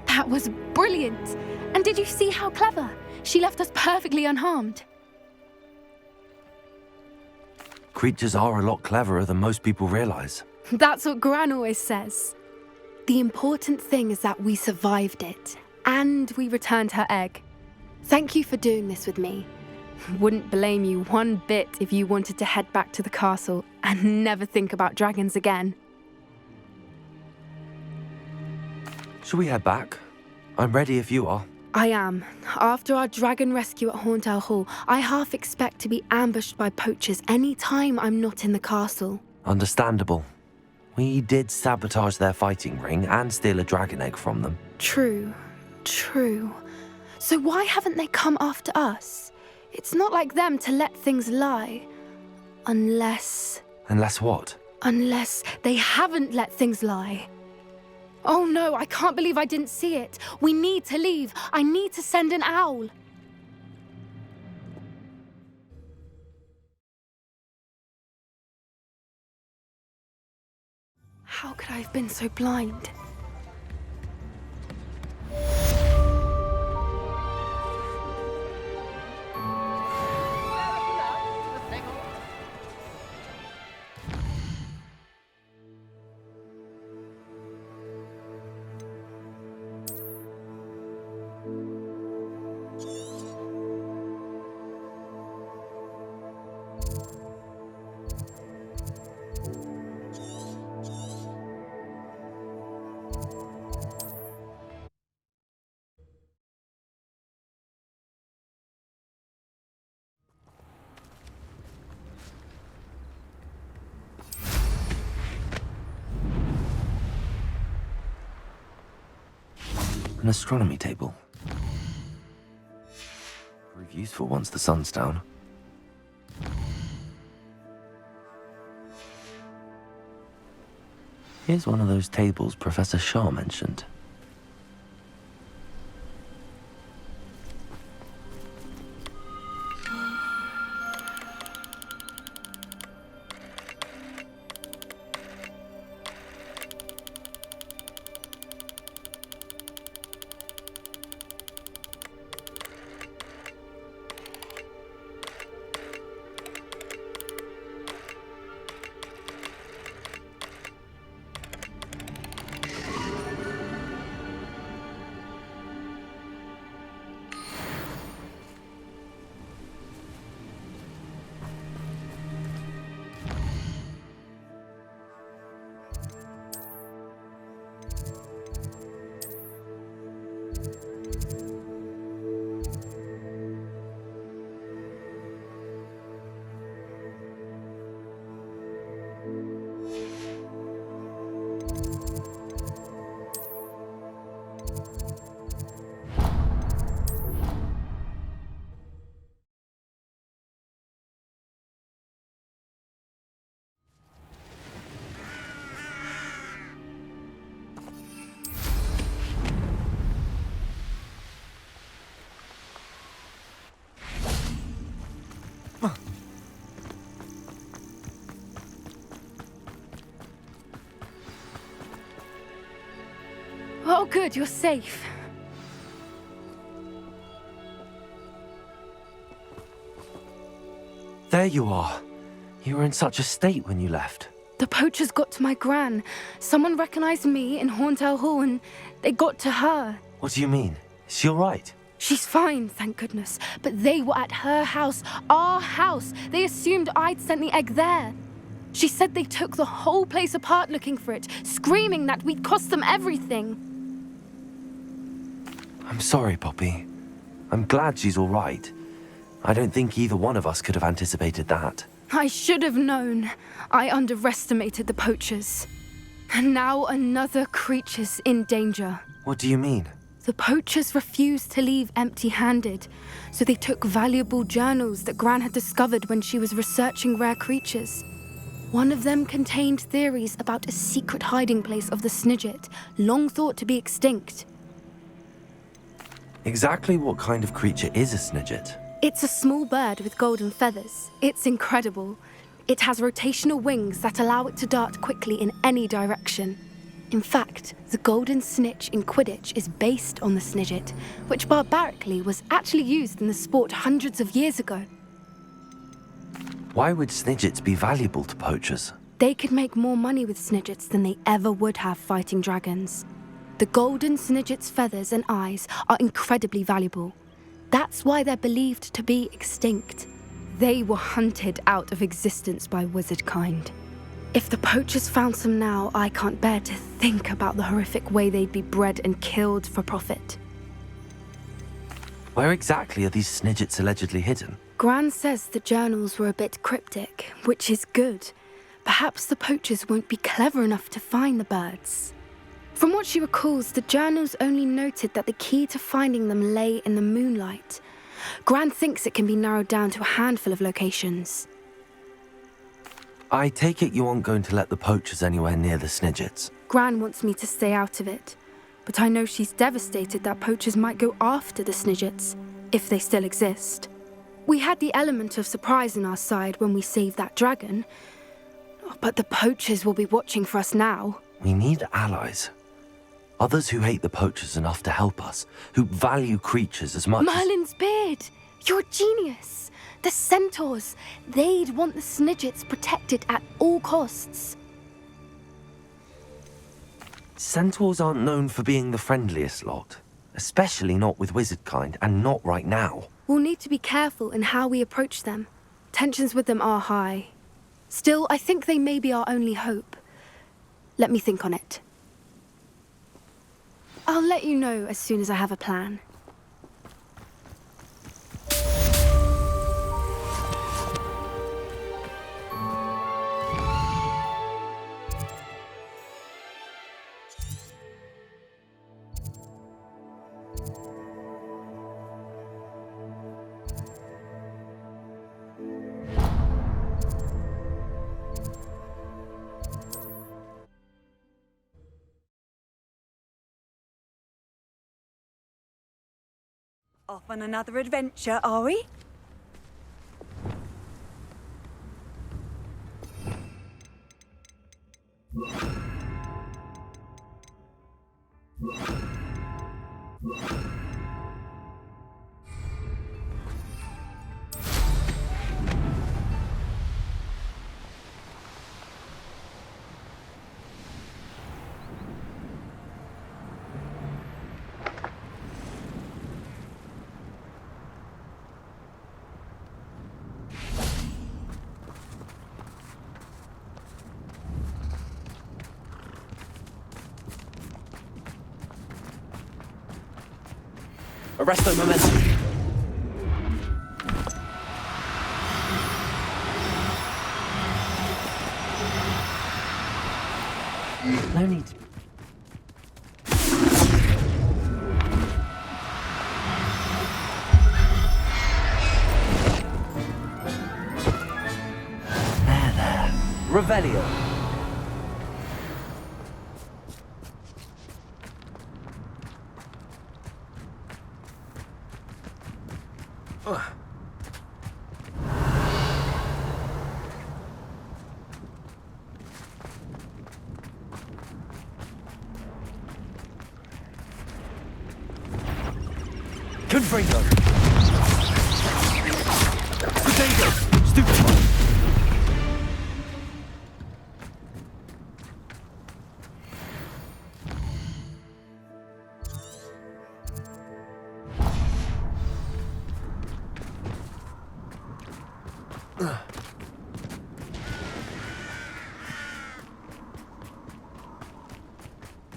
That was brilliant! And did you see how clever? She left us perfectly unharmed. Creatures are a lot cleverer than most people realize. That's what Gran always says. The important thing is that we survived it, and we returned her egg. Thank you for doing this with me. Wouldn't blame you one bit if you wanted to head back to the castle and never think about dragons again. Shall we head back? I'm ready if you are. I am. After our dragon rescue at Hauntel Hall, I half expect to be ambushed by poachers any time I'm not in the castle. Understandable. We did sabotage their fighting ring and steal a dragon egg from them. True. So why haven't they come after us? It's not like them to let things lie. Unless... Unless what? Unless they haven't let things lie. Oh no, I can't believe I didn't see it. We need to leave. I need to send an owl. How could I have been so blind? An astronomy table. Prove useful once the sun's down. Here's one of those tables Professor Shah mentioned. Oh, good, you're safe. There you are. You were in such a state when you left. The poachers got to my gran. Someone recognized me in Horntail Hall and they got to her. What do you mean? Is she all right? She's fine, thank goodness. But they were at her house, our house. They assumed I'd sent the egg there. She said they took the whole place apart looking for it, screaming that we'd cost them everything. I'm sorry, Poppy. I'm glad she's all right. I don't think either one of us could have anticipated that. I should have known. I underestimated the poachers. And now another creature's in danger. What do you mean? The poachers refused to leave empty-handed, so they took valuable journals that Gran had discovered when she was researching rare creatures. One of them contained theories about a secret hiding place of the Snidget, long thought to be extinct. Exactly what kind of creature is a Snidget? It's a small bird with golden feathers. It's incredible. It has rotational wings that allow it to dart quickly in any direction. In fact, the golden snitch in Quidditch is based on the Snidget, which barbarically was actually used in the sport hundreds of years ago. Why would Snidgets be valuable to poachers? They could make more money with Snidgets than they ever would have fighting dragons. The golden Snidget's feathers and eyes are incredibly valuable. That's why they're believed to be extinct. They were hunted out of existence by wizard kind. If the poachers found some now, I can't bear to think about the horrific way they'd be bred and killed for profit. Where exactly are these Snidgets allegedly hidden? Gran says the journals were a bit cryptic, which is good. Perhaps the poachers won't be clever enough to find the birds. From what she recalls, the journals only noted that the key to finding them lay in the moonlight. Gran thinks it can be narrowed down to a handful of locations. I take it you aren't going to let the poachers anywhere near the Snidgets. Gran wants me to stay out of it, but I know she's devastated that poachers might go after the Snidgets, if they still exist. We had the element of surprise on our side when we saved that dragon, but the poachers will be watching for us now. We need allies. Others who hate the poachers enough to help us, who value creatures as much Merlin's beard! You're a genius! The centaurs! They'd want the Snidgets protected at all costs. Centaurs aren't known for being the friendliest lot, especially not with wizard kind, and not right now. We'll need to be careful in how we approach them. Tensions with them are high. Still, I think they may be our only hope. Let me think on it. I'll let you know as soon as I have a plan. Off on another adventure, are we? Arresto momentum. No need to... There. Revelio. Fringo! Potato! Stupefy!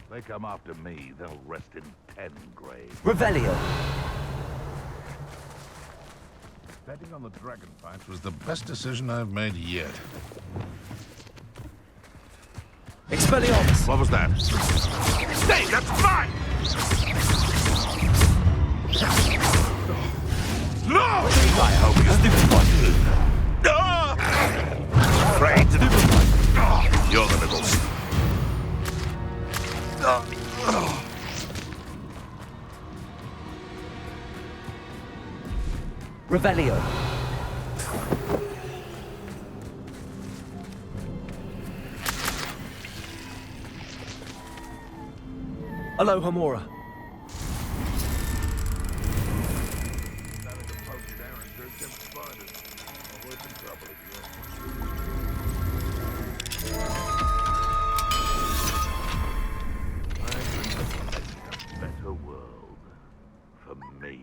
They come after me, they'll rest in 10 graves. Revelio! Betting on the dragon fight was the best decision I've made yet. Expelliarmus! What was that? Stay, that's mine! No! I hope you afraid. You're the little... Revelio! Aloha Mora! Better world for me.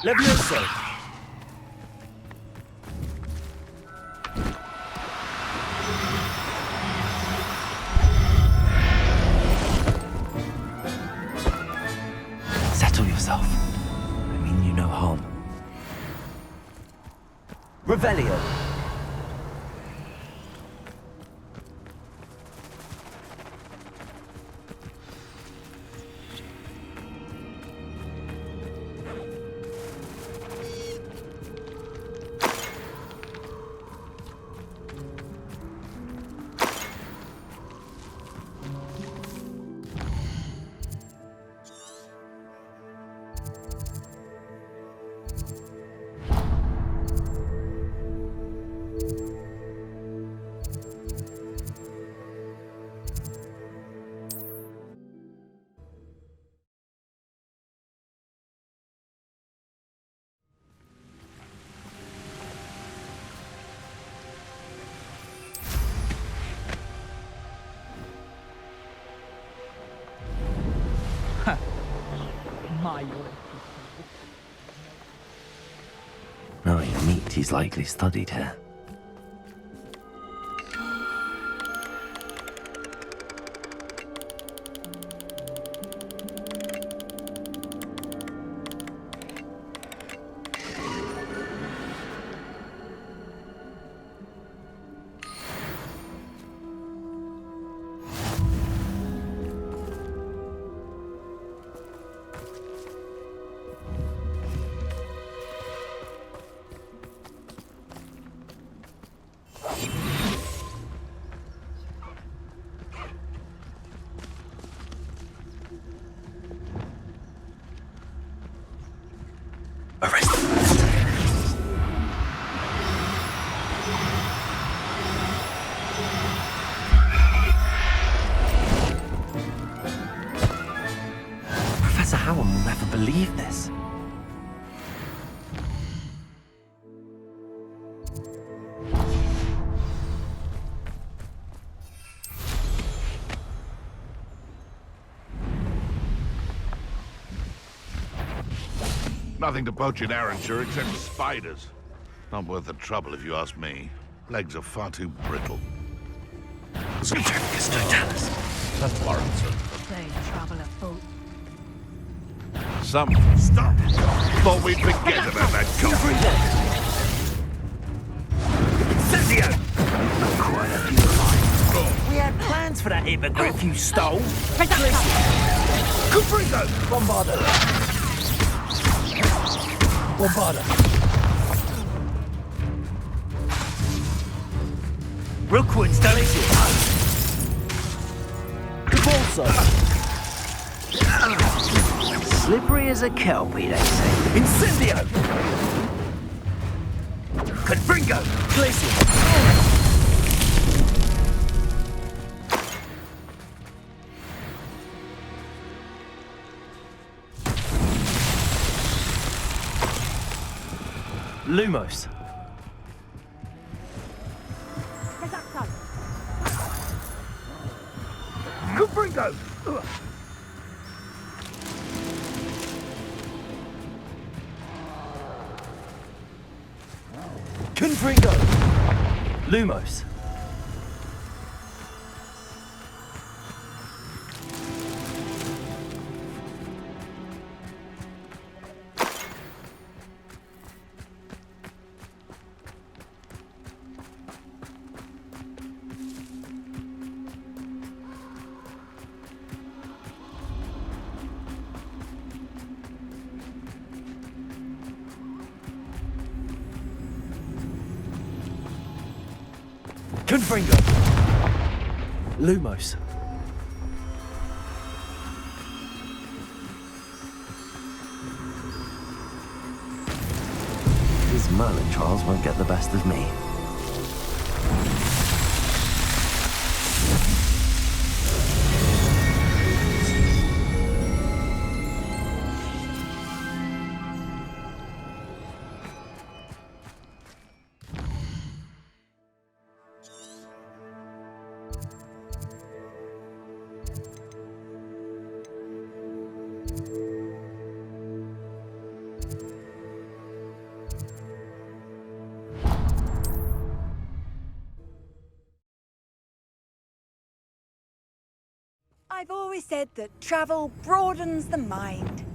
Levioso! Settle yourself. I mean you no harm. Revelio! Knowing meat, he's likely studied here. Professor Howard will never believe this. Nothing to poach in Arranshire except spiders. Not worth the trouble if you ask me. Legs are far too brittle. Totalis. They travel afoot. Some stop. Thought we'd forget about that country. Quite a few of We had plans for that hippogriff you stole. Confringo! Bombarda! Rookwood's done it. Cabalso! Slippery as a kelpie, they say. Incendio! Confringo! Glacier! Lumos. Confringo! Confringo. Lumos. Confringo. Lumos. These Merlin trials won't get the best of me. I've always said that travel broadens the mind.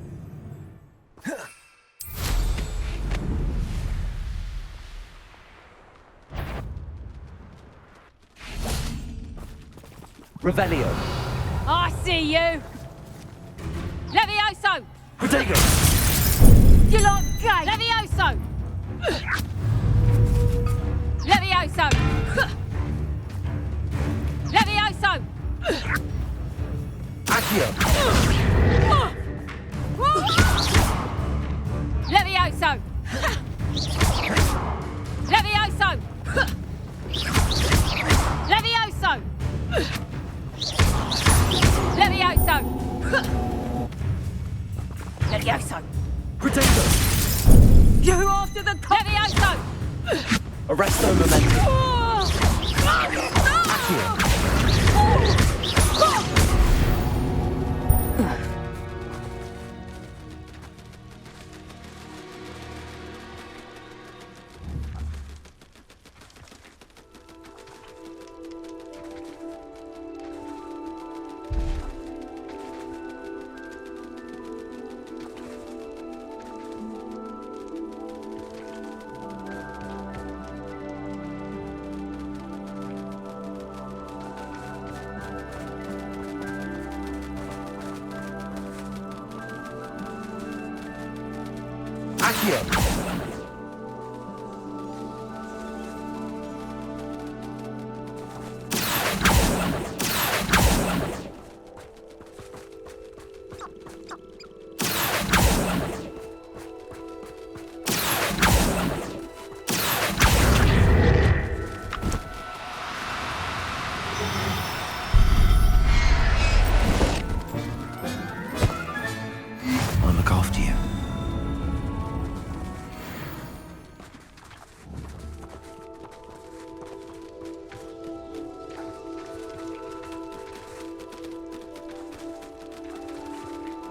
Revelio. I see you! Levioso! Protego. You lot gay! Levioso! Levioso! Levioso! Accio. Levioso! Levioso! Levioso! Levioso! Levioso! Protego. You after the Levioso! Arresto Memento. Accio. I'll look after you.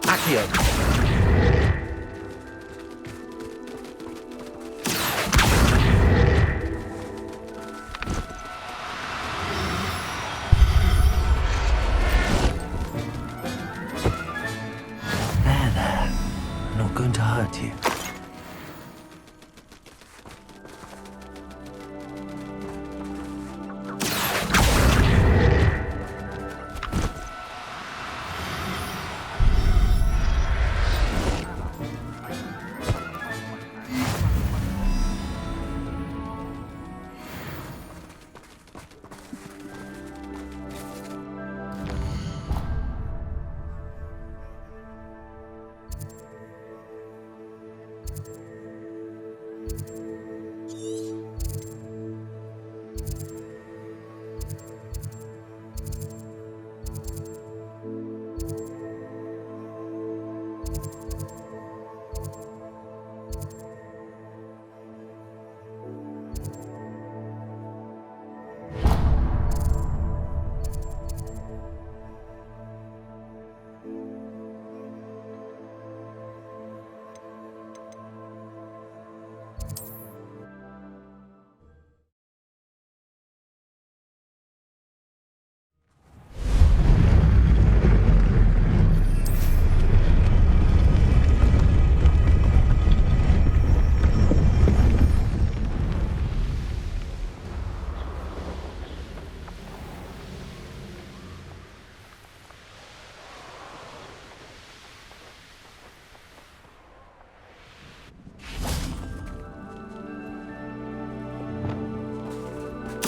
Accio. hurt you.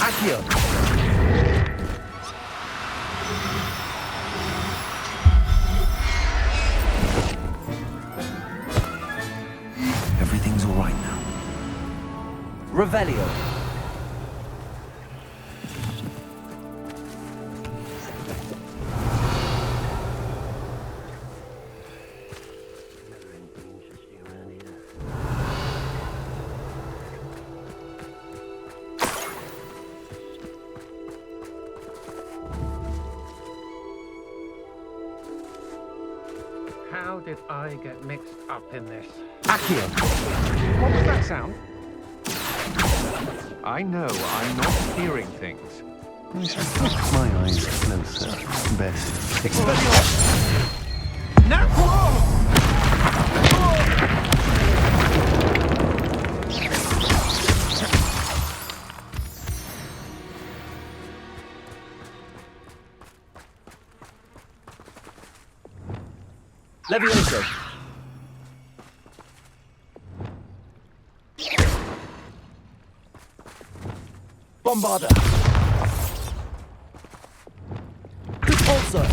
Accio! Everything's all right now. Revelio. How did I get mixed up in this? Accio! What was that sound? I know, I'm not hearing things. My eyes closer. Best. Experimente! No! Levioso! Bombarda! Repulsor!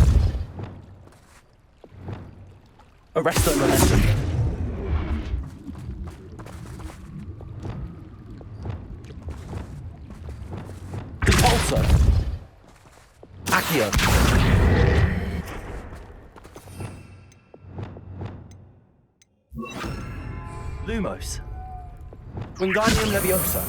Arresto momentum! Repulsor! Accio! Lumos. Wingardium Leviosa.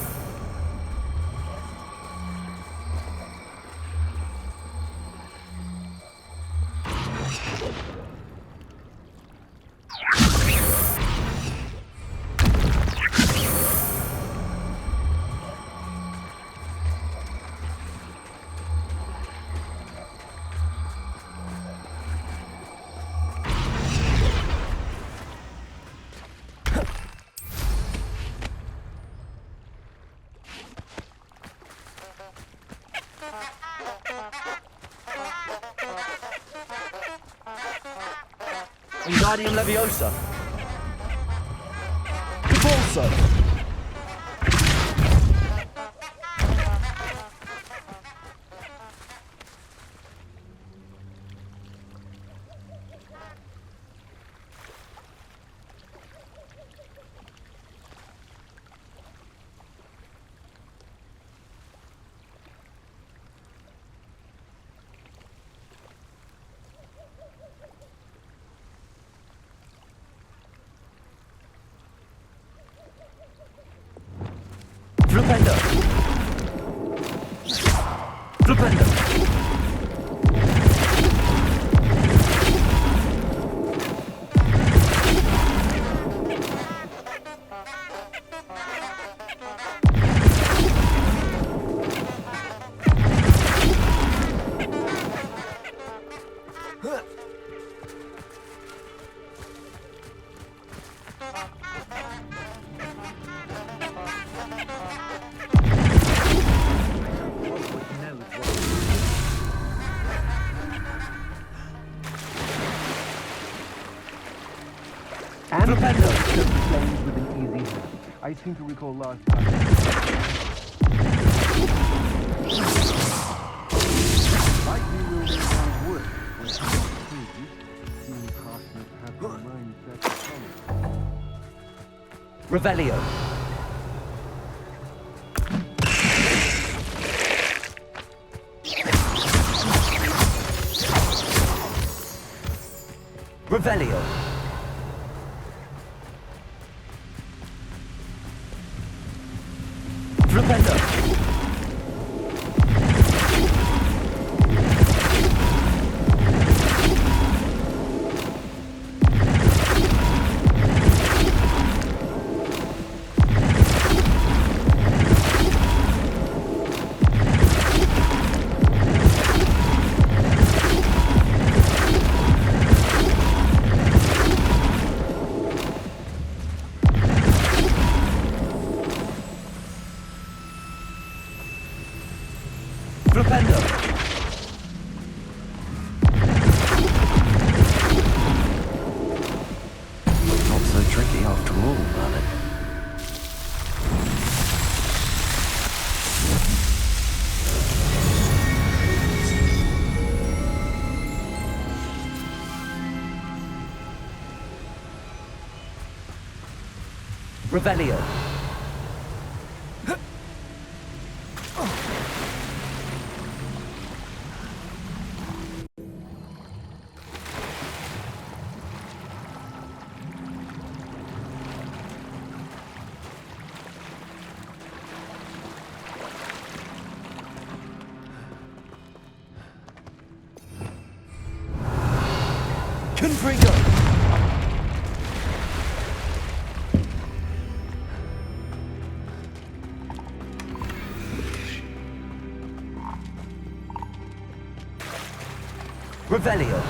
Wingardium Leviosa. Repulsor. Flupendo! Flupendo! Flipendo! Flames with an easy hand. I seem to recall last time. Like we will make our work with our pages. Seeing cosmic have their mindset solid. Revelio. Revelio. Flipendo. Not so tricky after all, Merlin. Revelio. Confringo! Revelio.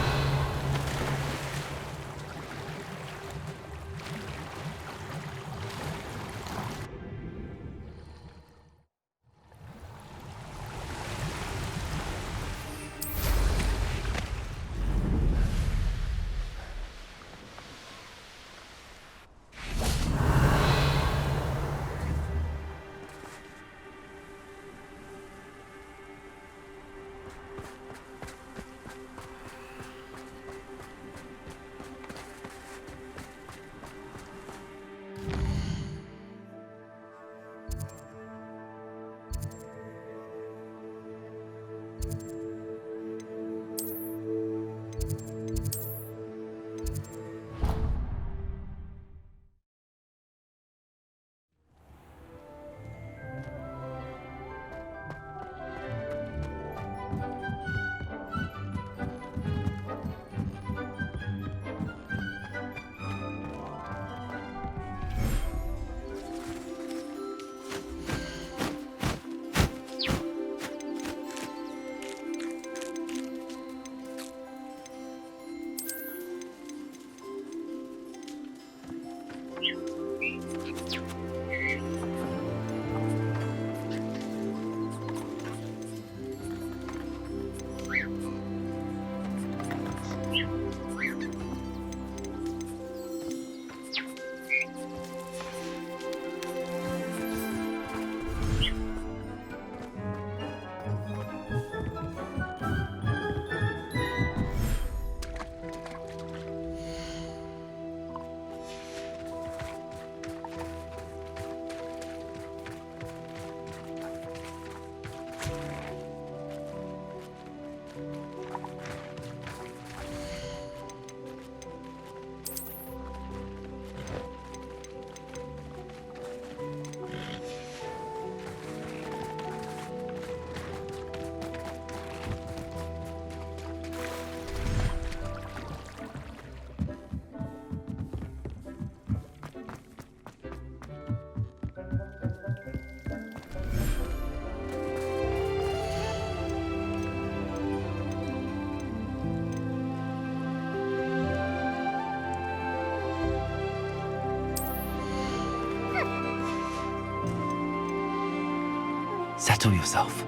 Settle yourself.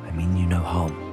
I mean you no harm.